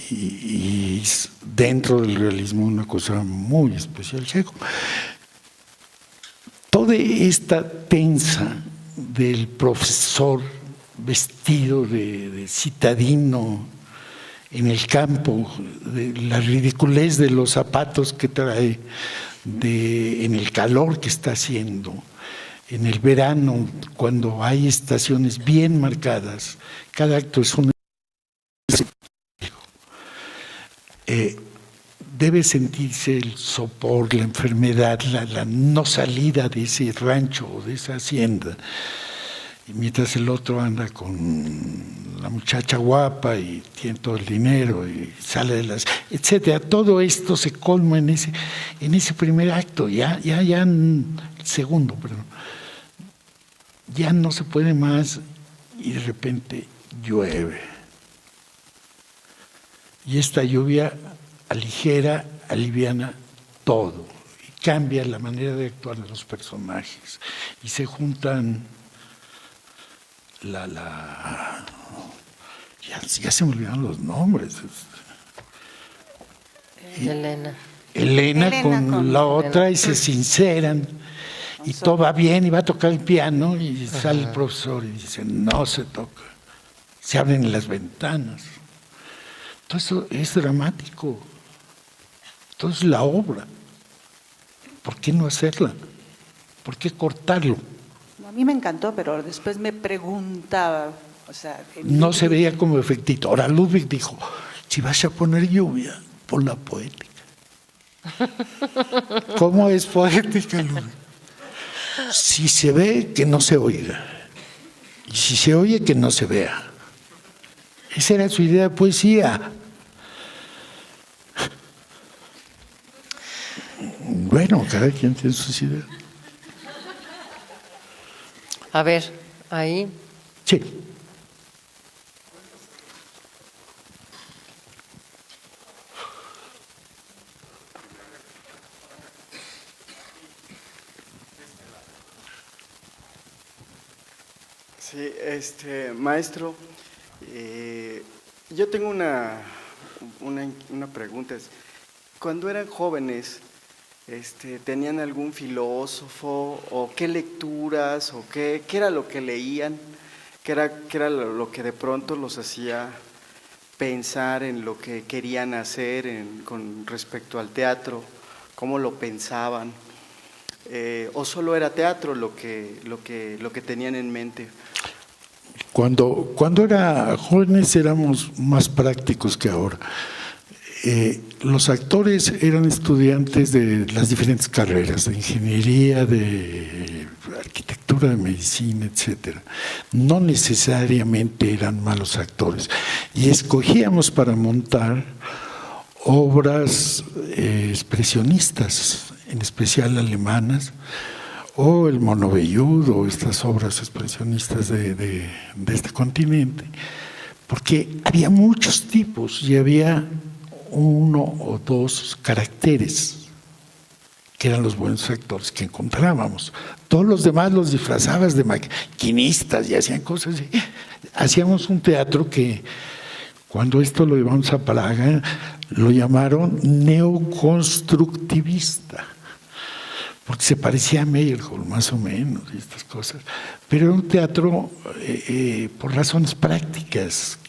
Y dentro del realismo una cosa muy especial, Chekhov. Toda esta tensa del profesor vestido de citadino en el campo, de la ridiculez de los zapatos que trae, en el calor que está haciendo, en el verano, cuando hay estaciones bien marcadas, cada acto es un... debe sentirse el sopor, la enfermedad, la no salida de ese rancho o de esa hacienda. Y mientras el otro anda con la muchacha guapa y tiene todo el dinero y sale de las... etcétera. Todo esto se colma en ese primer acto, ya el segundo, perdón. Ya no se puede más y de repente llueve. Y esta lluvia aligera, aliviana todo y cambia la manera de actuar de los personajes. Y se juntan ya se me olvidaron los nombres. Elena con la otra y se sinceran y todo va bien y va a tocar el piano y sale el profesor y dice no se toca, se abren las ventanas. Todo eso es dramático, todo es la obra. ¿Por qué no hacerla? ¿Por qué cortarlo? A mí me encantó, pero después me preguntaba, o sea... No se veía como efectito. Ahora Ludwig dijo, si vas a poner lluvia, pon la poética. ¿Cómo es poética, Ludwig? Si se ve, que no se oiga. Y si se oye, que no se vea. Esa era su idea de poesía. Bueno, cada quien tiene sus ideas. A ver, ahí. Sí. Sí, Sí, maestro, yo tengo una pregunta. Cuando eran jóvenes, ¿tenían algún filósofo o qué lecturas o qué era lo que leían? ¿Qué era lo que de pronto los hacía pensar en lo que querían hacer con respecto al teatro? ¿Cómo lo pensaban? ¿O solo era teatro lo que tenían en mente? Cuando era jóvenes éramos más prácticos que ahora. Los actores eran estudiantes de las diferentes carreras, de ingeniería, de arquitectura, de medicina, etcétera. No necesariamente eran malos actores. Y escogíamos para montar obras expresionistas, en especial alemanas, o el Mono Velludo, o estas obras expresionistas de este continente, porque había muchos tipos y había uno o dos caracteres que eran los buenos actores que encontrábamos. Todos los demás los disfrazabas de maquinistas y hacían cosas así. Hacíamos un teatro que, cuando esto lo llevamos a Praga, lo llamaron neoconstructivista, porque se parecía a Meyerhold, más o menos, y estas cosas. Pero era un teatro por razones prácticas,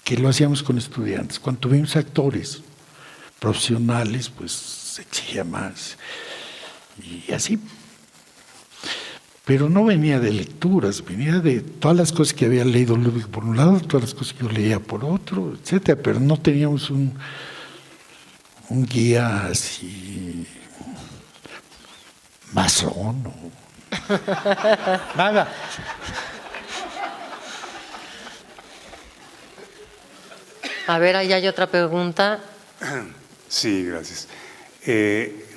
que lo hacíamos con estudiantes. Cuando tuvimos actores profesionales, pues se exigía más, y así. Pero no venía de lecturas, venía de todas las cosas que había leído Ludwig por un lado, todas las cosas que yo leía por otro, etcétera. Pero no teníamos un guía así masón o nada. A ver, ahí hay otra pregunta. Sí, gracias.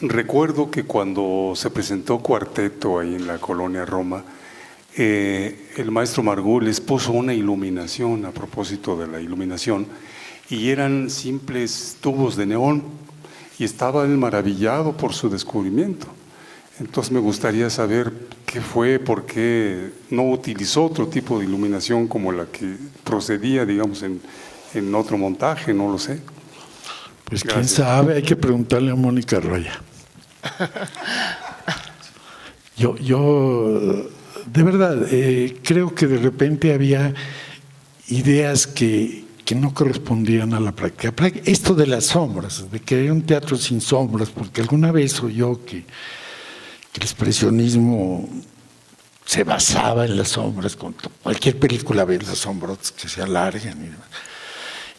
Recuerdo que cuando se presentó Cuarteto ahí en la colonia Roma, el maestro Margules puso una iluminación a propósito de la iluminación, y eran simples tubos de neón, y estaba él maravillado por su descubrimiento. Entonces me gustaría saber qué fue, por qué no utilizó otro tipo de iluminación como la que procedía, digamos, en otro montaje, no lo sé. Pues Gracias. quién sabe, hay que preguntarle a Mónica Roya. Yo de verdad, creo que de repente había ideas que no correspondían a la práctica. Esto de las sombras, de que era un teatro sin sombras, porque alguna vez oyó que el expresionismo se basaba en las sombras. Con cualquier película ves las sombras que se alargan y demás.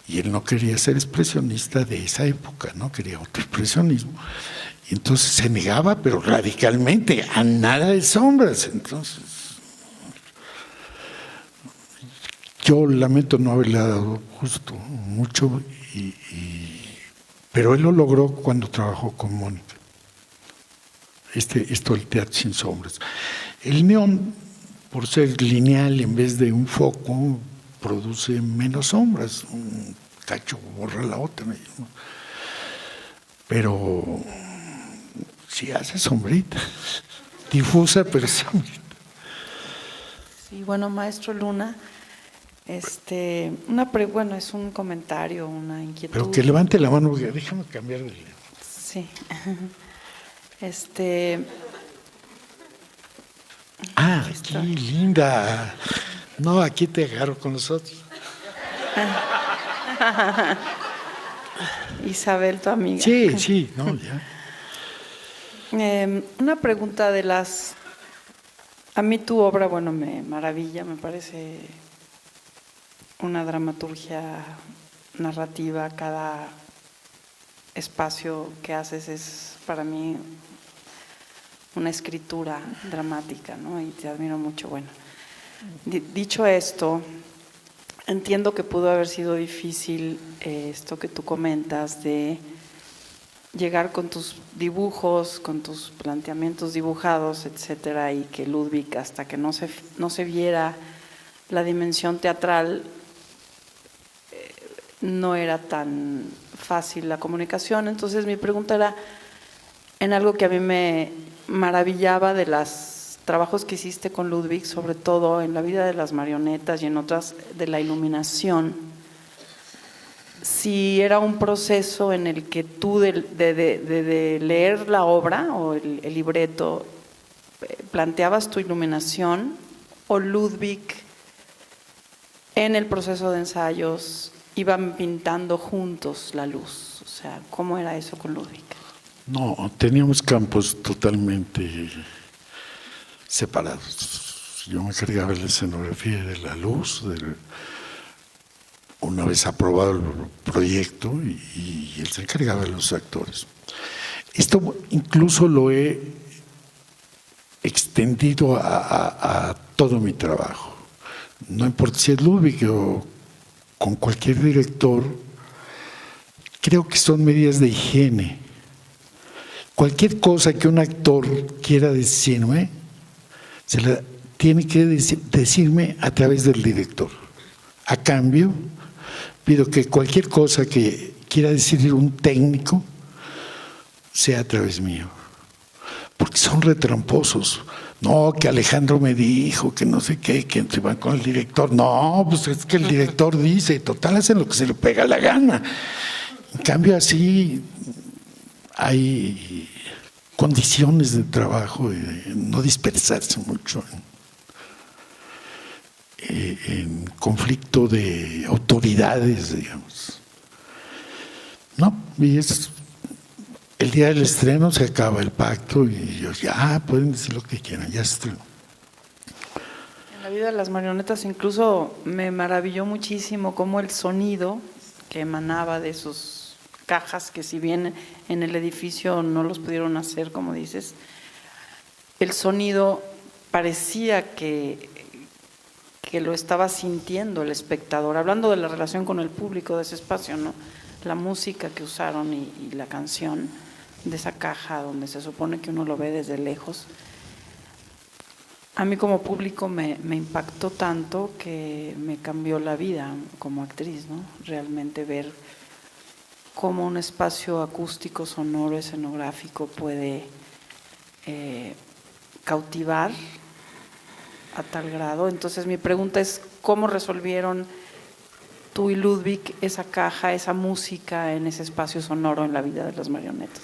Y él no quería ser expresionista de esa época, no quería otro expresionismo. Y entonces se negaba, pero radicalmente, a nada de sombras. Entonces, yo lamento no haberle dado justo mucho, pero él lo logró cuando trabajó con Mónica. Esto del teatro sin sombras. El neón, por ser lineal en vez de un foco, produce menos sombras. Un cacho borra la otra, ¿no? Pero sí hace sombrita, difusa pero sombrita. Sí, bueno, maestro Luna, bueno, es un comentario, una inquietud. Pero que levante la mano, porque déjame cambiar de lado. Sí. Ah, qué linda. No, aquí te agarro con nosotros. Isabel, tu amiga. Sí, no, ya. Una pregunta de las... A mí tu obra, bueno, me maravilla, me parece una dramaturgia narrativa. Cada espacio que haces es para mí una escritura dramática, ¿no? Y te admiro mucho. Bueno, dicho esto, entiendo que pudo haber sido difícil esto que tú comentas de llegar con tus dibujos, con tus planteamientos dibujados, etcétera, y que Ludwig, hasta que no se viera la dimensión teatral, no era tan fácil la comunicación. Entonces mi pregunta era en algo que a mí me maravillaba de las trabajos que hiciste con Ludwig, sobre todo en La vida de las marionetas y en otras de la iluminación, si era un proceso en el que tú de leer la obra o el libreto planteabas tu iluminación, o Ludwig en el proceso de ensayos iban pintando juntos la luz. O sea, ¿cómo era eso con Ludwig? No, teníamos campos totalmente separados. Yo me encargaba de la escenografía y de la luz, una vez aprobado el proyecto, y él se encargaba de los actores. Esto incluso lo he extendido a todo mi trabajo. No importa si es Ludwig o con cualquier director, creo que son medidas de higiene. Cualquier cosa que un actor quiera decirme, se la tiene que decirme a través del director. A cambio, pido que cualquier cosa que quiera decir un técnico sea a través mío, porque son retramposos. No, que Alejandro me dijo, que no sé qué, que se van con el director. No, pues es que el director dice, total, hacen lo que se le pega la gana. En cambio, así hay condiciones de trabajo, de no dispersarse mucho en conflicto de autoridades, digamos. No, y es el día del estreno, se acaba el pacto y ellos ya pueden decir lo que quieran, ya se estrenó. En La vida de las marionetas incluso me maravilló muchísimo cómo el sonido que emanaba de sus cajas, que si bien en el edificio no los pudieron hacer, como dices, el sonido parecía que lo estaba sintiendo el espectador, hablando de la relación con el público de ese espacio, ¿no? La música que usaron y la canción de esa caja donde se supone que uno lo ve desde lejos, a mí como público me impactó tanto que me cambió la vida como actriz, ¿no? Realmente ver cómo un espacio acústico, sonoro, escenográfico puede cautivar a tal grado. Entonces mi pregunta es, ¿cómo resolvieron tú y Ludwig esa caja, esa música en ese espacio sonoro en La vida de las marionetas?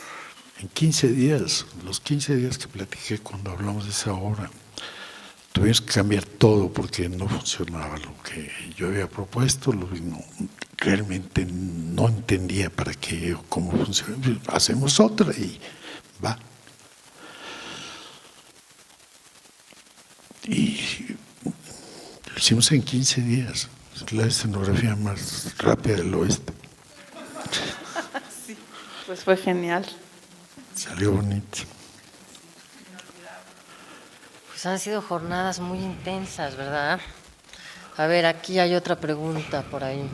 En 15 días, los 15 días que platiqué cuando hablamos de esa obra, tuvimos que cambiar todo porque no funcionaba lo que yo había propuesto. Ludwig realmente no entendía para qué o cómo funciona. Hacemos otra y va. Y lo hicimos en 15 días. Es la escenografía más rápida del oeste. Sí, pues fue genial. Salió bonito. Pues han sido jornadas muy intensas, ¿verdad? A ver, aquí hay otra pregunta por ahí.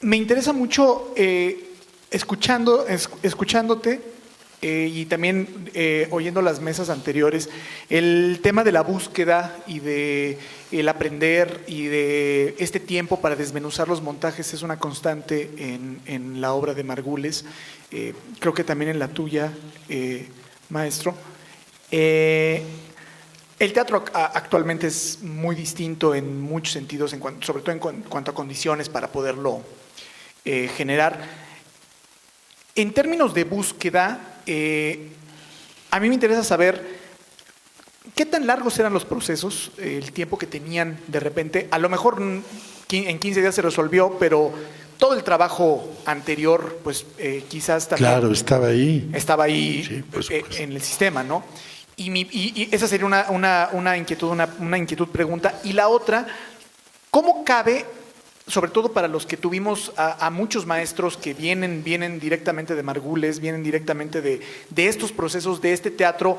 Me interesa mucho escuchándote y también oyendo las mesas anteriores, el tema de la búsqueda y de el aprender y de este tiempo para desmenuzar los montajes es una constante en la obra de Margules, creo que también en la tuya, maestro. El teatro actualmente es muy distinto en muchos sentidos, sobre todo en cuanto a condiciones para poderlo generar. En términos de búsqueda, a mí me interesa saber qué tan largos eran los procesos, el tiempo que tenían de repente. A lo mejor en 15 días se resolvió, pero todo el trabajo anterior, pues quizás también… Claro, estaba ahí. Estaba ahí, sí, en el sistema, ¿no? Y esa sería una inquietud pregunta. Y la otra, ¿cómo cabe, sobre todo para los que tuvimos a muchos maestros que vienen directamente de Margules, vienen directamente de estos procesos, de este teatro,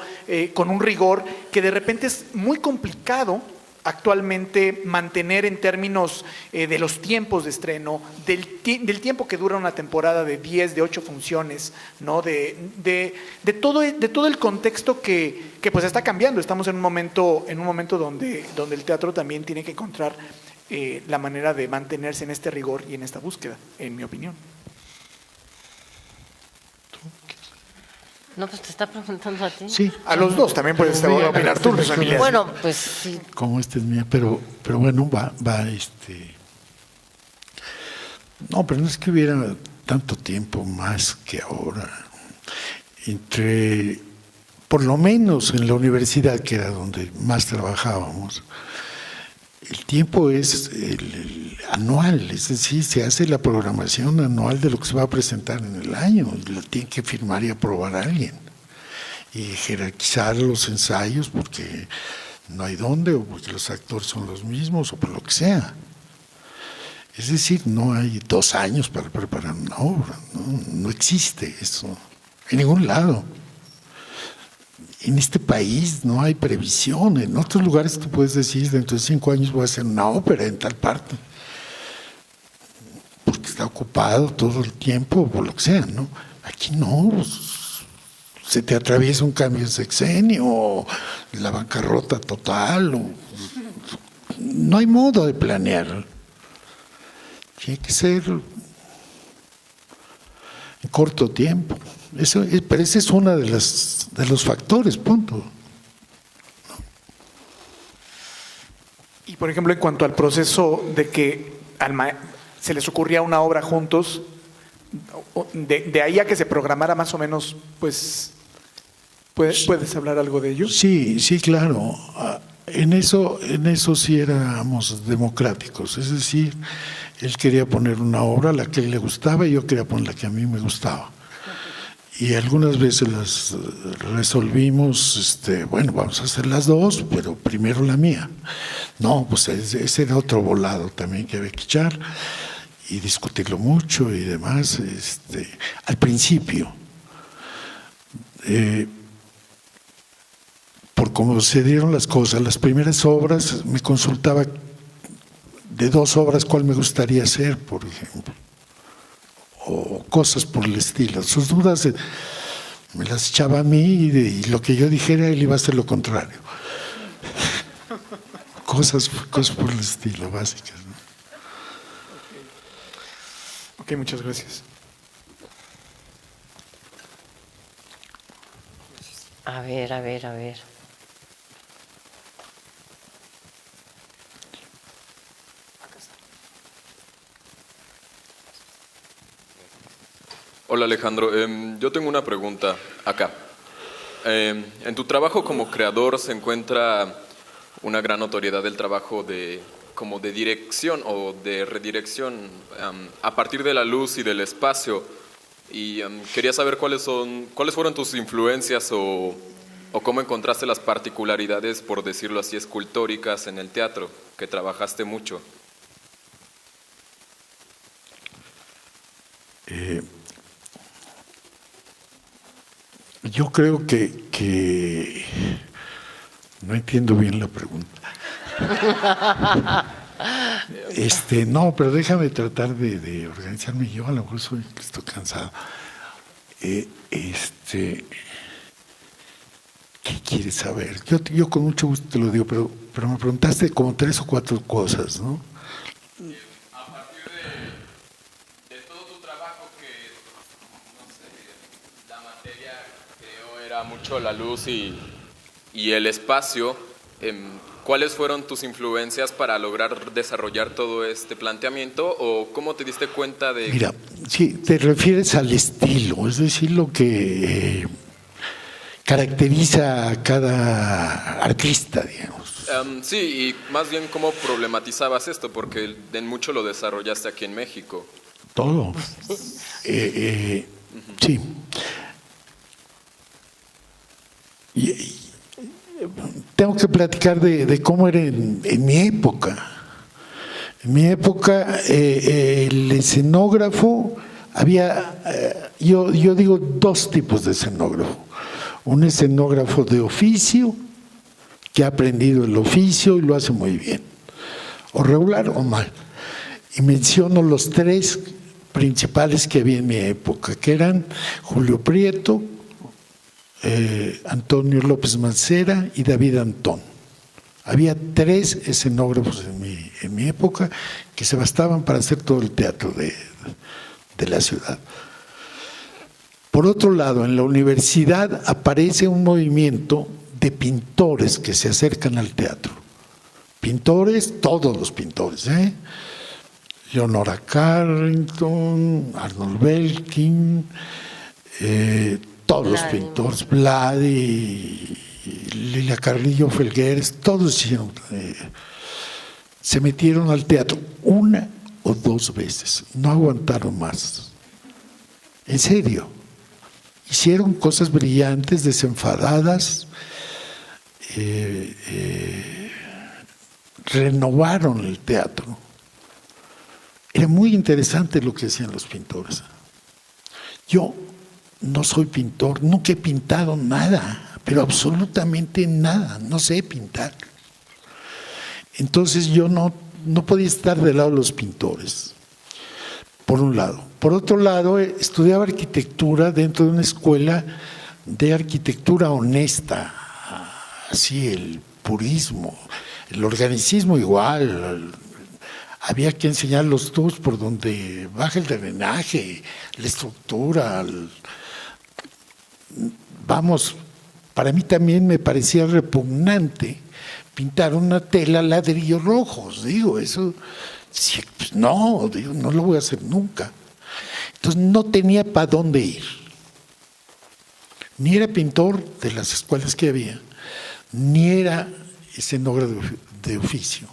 con un rigor que de repente es muy complicado actualmente mantener en términos de los tiempos de estreno, del tiempo que dura una temporada de 10, de 8 funciones, ¿no? de todo el contexto que pues está cambiando. Estamos en un momento donde el teatro también tiene que encontrar la manera de mantenerse en este rigor y en esta búsqueda, en mi opinión. No, pues te está preguntando a ti. Sí, A los dos también puedes Sí, opinar tú, Luis Emilio. Bueno, pues sí. como esta es mía, pero bueno, no, pero no es que hubiera tanto tiempo más que ahora. Por lo menos en la universidad, que era donde más trabajábamos, el tiempo es el anual, es decir, se hace la programación anual de lo que se va a presentar en el año, y la tiene que firmar y aprobar alguien, y jerarquizar los ensayos porque no hay dónde, o porque los actores son los mismos, o por lo que sea. Es decir, no hay 2 años para preparar una obra, no existe eso, en ningún lado. En este país no hay previsión. En otros lugares tú puedes decir, dentro de 5 años voy a hacer una ópera en tal parte, porque está ocupado todo el tiempo, por lo que sea, ¿no? Aquí no, se te atraviesa un cambio de sexenio, o la bancarrota total, no hay modo de planear. Tiene que ser en corto tiempo. Pero ese es uno de los factores, punto. Y por ejemplo, en cuanto al proceso de que se les ocurría una obra juntos, de ahí a que se programara más o menos, pues, ¿puedes hablar algo de ello? Sí, claro. En eso sí éramos democráticos. Es decir, él quería poner una obra, la que a él le gustaba, y yo quería poner la que a mí me gustaba. Y algunas veces las resolvimos, bueno, vamos a hacer las dos, pero primero la mía. No, pues ese era otro volado también que había que echar y discutirlo mucho y demás. Al principio, por cómo se dieron las cosas, las primeras obras me consultaba de 2 obras cuál me gustaría hacer, por ejemplo, o cosas por el estilo. Sus dudas me las echaba a mí y lo que yo dijera él iba a hacer lo contrario. Cosas por el estilo, básicas, ¿no? Ok, muchas gracias. A ver. Hola Alejandro, yo tengo una pregunta acá. En tu trabajo como creador se encuentra una gran notoriedad del trabajo como de dirección o de redirección a partir de la luz y del espacio. Y quería saber cuáles fueron tus influencias o cómo encontraste las particularidades, por decirlo así, escultóricas en el teatro, que trabajaste mucho. Yo creo que no entiendo bien la pregunta. No, pero déjame tratar de organizarme. Yo a lo mejor estoy cansado. ¿Qué quieres saber? Yo con mucho gusto te lo digo, pero me preguntaste como 3 o 4 cosas, ¿no? A partir de todo tu trabajo, que no sé, la materia creo era mucho la luz y el espacio, ¿cuáles fueron tus influencias para lograr desarrollar todo este planteamiento o cómo te diste cuenta de...? Mira, sí, te refieres al estilo, es decir, lo que caracteriza a cada artista, digamos. Sí, y más bien cómo problematizabas esto, porque en mucho lo desarrollaste aquí en México. Todo. Sí. Tengo que platicar de cómo era en mi época. En mi época, el escenógrafo, había, yo digo 2 tipos de escenógrafo. Un escenógrafo de oficio, que ha aprendido el oficio y lo hace muy bien, o regular o mal. Y menciono los 3 principales que había en mi época, que eran Julio Prieto, Antonio López Mancera y David Antón. Había 3 escenógrafos en mi época que se bastaban para hacer todo el teatro de la ciudad. Por otro lado, en la universidad aparece un movimiento de pintores que se acercan al teatro. Pintores, todos los pintores, Leonora Carrington, Arnold Belkin, todos los pintores, Vladi, Lilia Carrillo Felgueres, todos se metieron al teatro 1 o 2 veces, no aguantaron más. En serio, hicieron cosas brillantes, desenfadadas, renovaron el teatro. Era muy interesante lo que hacían los pintores. Yo no soy pintor, nunca he pintado nada, pero absolutamente nada, no sé pintar. Entonces yo no podía estar del lado de los pintores, por un lado. Por otro lado, estudiaba arquitectura dentro de una escuela de arquitectura honesta, así el purismo, el organicismo igual. Había que enseñar los tubos por donde baja el drenaje, la estructura. Vamos, para mí también me parecía repugnante pintar una tela ladrillos rojos. Digo, eso, sí, pues no lo voy a hacer nunca. Entonces no tenía para dónde ir. Ni era pintor de las escuelas que había, ni era escenógrafo de oficio.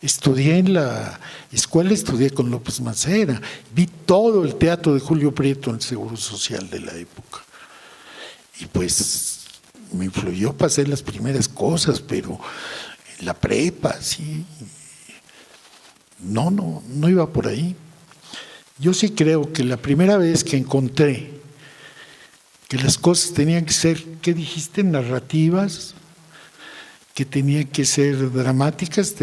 Estudié en la escuela, estudié con López Macera, vi todo el teatro de Julio Prieto en el Seguro Social de la época. Y pues me influyó para hacer las primeras cosas, pero en la prepa, sí. No iba por ahí. Yo sí creo que la primera vez que encontré que las cosas tenían que ser, ¿qué dijiste? Narrativas, que tenían que ser dramáticas,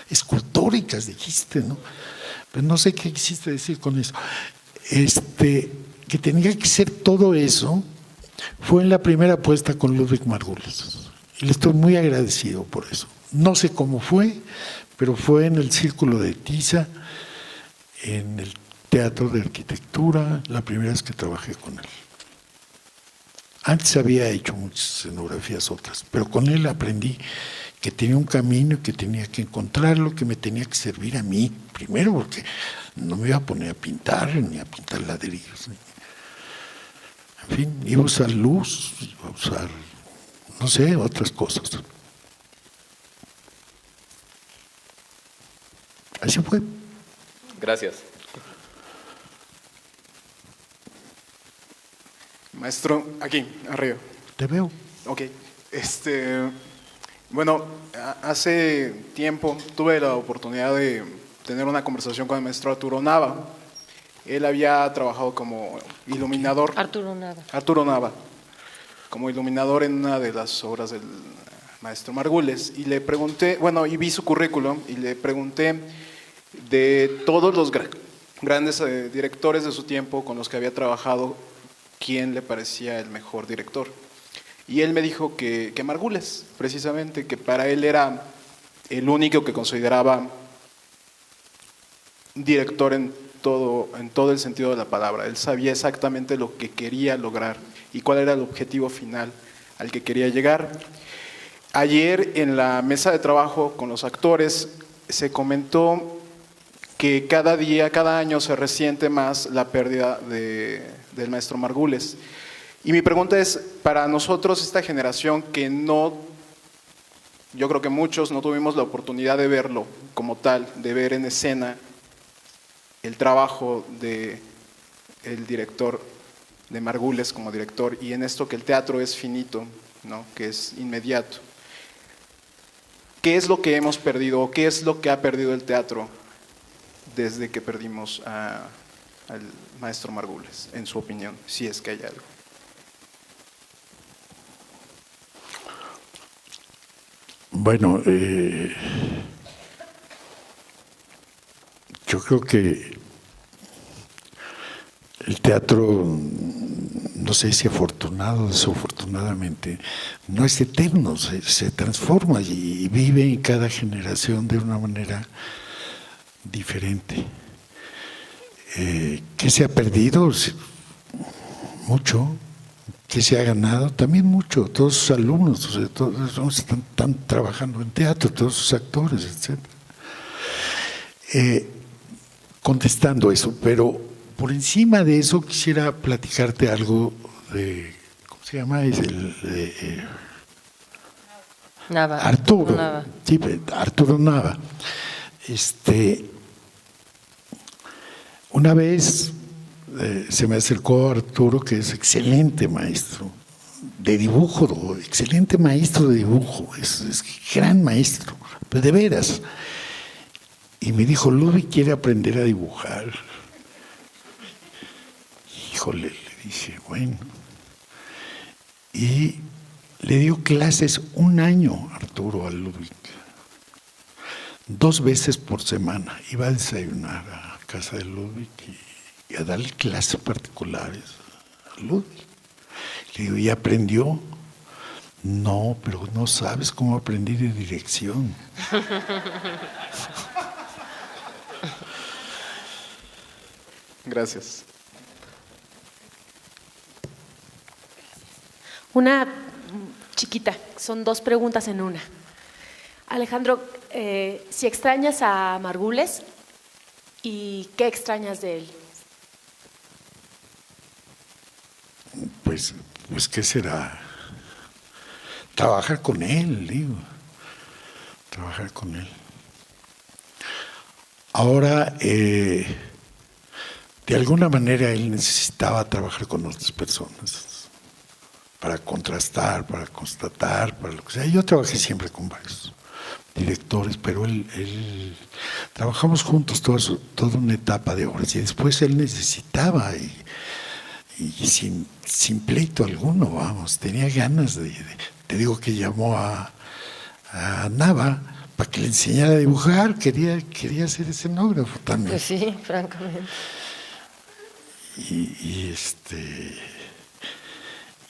escultóricas, dijiste, ¿no? Pero no sé qué quisiste decir con eso. Que tenía que ser todo eso, fue en la primera apuesta con Ludwig Margules. Y le estoy muy agradecido por eso. No sé cómo fue, pero fue en el Círculo de Tiza, en el Teatro de Arquitectura, la primera vez que trabajé con él. Antes había hecho muchas escenografías otras, pero con él aprendí que tenía un camino, que tenía que encontrarlo, que me tenía que servir a mí, primero porque no me iba a poner a pintar, ni a pintar ladrillos. En fin, iba a usar luz, iba a usar, no sé, otras cosas. Así fue. Gracias. Maestro, aquí, arriba. Te veo. Ok. Bueno, hace tiempo tuve la oportunidad de tener una conversación con el maestro Arturo Nava. Él había trabajado como iluminador. Arturo Nava. Arturo Nava, como iluminador en una de las obras del maestro Margules. Y le pregunté, bueno, y vi su currículum, y le pregunté de todos los grandes directores de su tiempo con los que había trabajado, quién le parecía el mejor director. Y él me dijo que Margules, precisamente, que para él era el único que consideraba director en todo el sentido de la palabra. Él sabía exactamente lo que quería lograr y cuál era el objetivo final al que quería llegar. Ayer en la mesa de trabajo con los actores se comentó que cada día, cada año se resiente más la pérdida del maestro Margules. Y mi pregunta es, para nosotros, esta generación que yo creo que muchos no tuvimos la oportunidad de verlo como tal, de ver en escena el trabajo del director, de Margules como director, y en esto que el teatro es finito, ¿no? Que es inmediato. ¿Qué es lo que hemos perdido o qué es lo que ha perdido el teatro desde que perdimos al maestro Margules, en su opinión, si es que hay algo? Bueno, yo creo que el teatro no sé si afortunado o desafortunadamente, no es eterno, se transforma y vive en cada generación de una manera diferente. ¿Qué se ha perdido? Mucho. ¿Qué se ha ganado? También mucho. Todos sus alumnos, o sea, todos están trabajando en teatro, todos sus actores, etc. Contestando eso, pero por encima de eso quisiera platicarte algo de, ¿cómo se llama? Nava. Arturo. Nava. Sí, Arturo Nava. Una vez se me acercó Arturo, que es excelente maestro de dibujo, excelente maestro de dibujo, es gran maestro, pero de veras. Y me dijo, Ludwig quiere aprender a dibujar. Híjole, le dije, bueno. Y le dio clases 1 año, Arturo, a Ludwig. 2 veces por semana. Iba a desayunar a casa de Ludwig y a darle clases particulares a Ludwig. Le digo, ¿y aprendió? No, pero no sabes cómo aprendí de dirección. Gracias. Una chiquita, son 2 preguntas en una. Alejandro, si extrañas a Margules, ¿y qué extrañas de él? Pues ¿qué será? Trabajar con él, digo. Trabajar con él. Ahora, de alguna manera él necesitaba trabajar con otras personas para contrastar, para constatar, para lo que sea. Yo trabajé siempre con varios directores, pero él trabajamos juntos toda una etapa de obras y después él necesitaba y sin pleito alguno, vamos, tenía ganas te digo que llamó a Nava para que le enseñara a dibujar, quería ser escenógrafo también. Pues sí, francamente.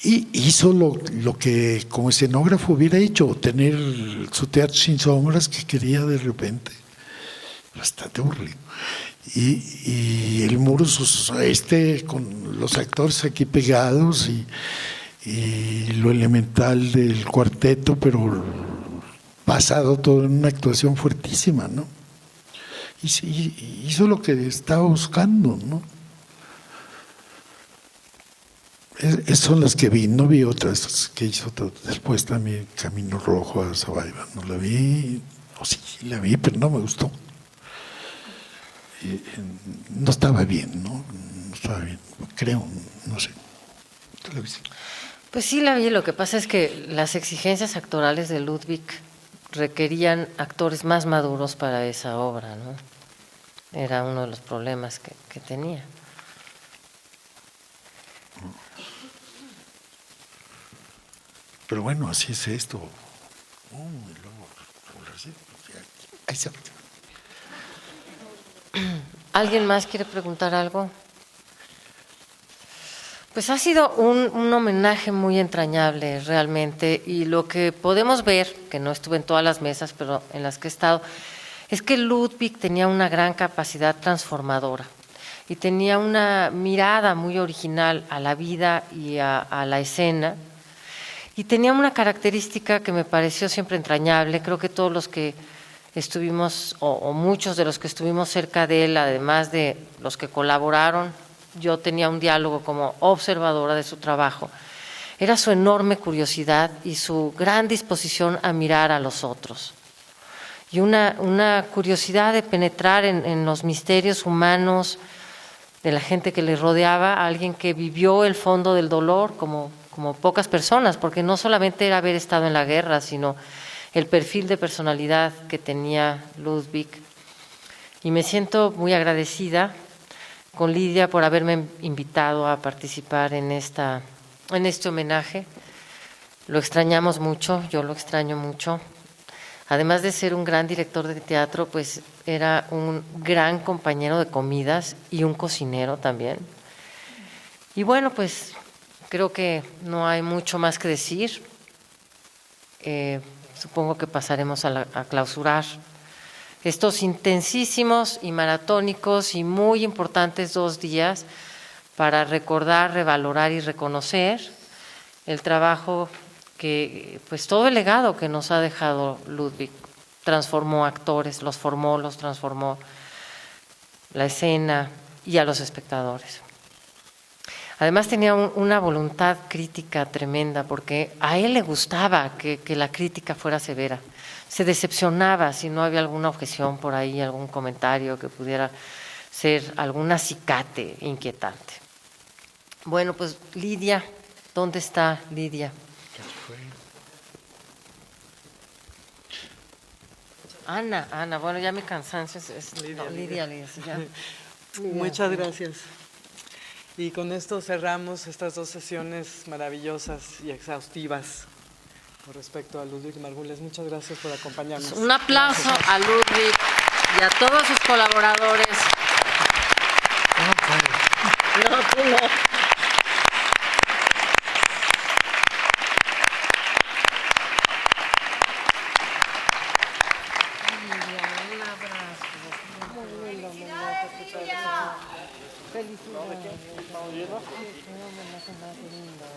Y hizo lo que como escenógrafo hubiera hecho, tener su teatro sin sombras que quería de repente. Bastante aburrido. Y el muro con los actores aquí pegados y lo elemental del cuarteto, pero basado todo en una actuación fuertísima, ¿no? Y hizo lo que estaba buscando, ¿no? Esas son las que vi, no vi otras que hizo después también, Camino Rojo a Zabaiba, no la vi, o sí la vi, pero no me gustó. No estaba bien, ¿no? No estaba bien, creo, no sé. ¿Tú la viste? Pues sí la vi, lo que pasa es que las exigencias actorales de Ludwig requerían actores más maduros para esa obra, ¿no? Era uno de los problemas que tenía. Pero bueno, así es esto. Ahí se... ¿Alguien más quiere preguntar algo? Pues ha sido un homenaje muy entrañable realmente, y lo que podemos ver, que no estuve en todas las mesas, pero en las que he estado, es que Ludwig tenía una gran capacidad transformadora y tenía una mirada muy original a la vida y a la escena, y tenía una característica que me pareció siempre entrañable. Creo que todos los que estuvimos, o muchos de los que estuvimos cerca de él, además de los que colaboraron, yo tenía un diálogo como observadora de su trabajo, era su enorme curiosidad y su gran disposición a mirar a los otros. Y una curiosidad de penetrar en los misterios humanos de la gente que le rodeaba, alguien que vivió el fondo del dolor como pocas personas, porque no solamente era haber estado en la guerra, sino el perfil de personalidad que tenía Ludwig. Y me siento muy agradecida con Lidia por haberme invitado a participar en este homenaje. Lo extrañamos mucho, yo lo extraño mucho. Además de ser un gran director de teatro, pues era un gran compañero de comidas y un cocinero también. Y bueno, pues creo que no hay mucho más que decir. Supongo que pasaremos a clausurar estos intensísimos y maratónicos y muy importantes 2 días para recordar, revalorar y reconocer el trabajo que, pues todo el legado que nos ha dejado Ludwig. Transformó actores, los formó, los transformó, la escena y a los espectadores. Además tenía una voluntad crítica tremenda, porque a él le gustaba que la crítica fuera severa. Se decepcionaba si no había alguna objeción por ahí, algún comentario que pudiera ser algún acicate inquietante. Bueno, pues Lidia, ¿dónde está Lidia? Ana, bueno, ya mi cansancio es Lidia. Sí, ya. Muchas gracias. Y con esto cerramos estas 2 sesiones maravillosas y exhaustivas con respecto a Ludwig Margules. Muchas gracias por acompañarnos. Un aplauso a Ludwig y a todos sus colaboradores. No, tú no.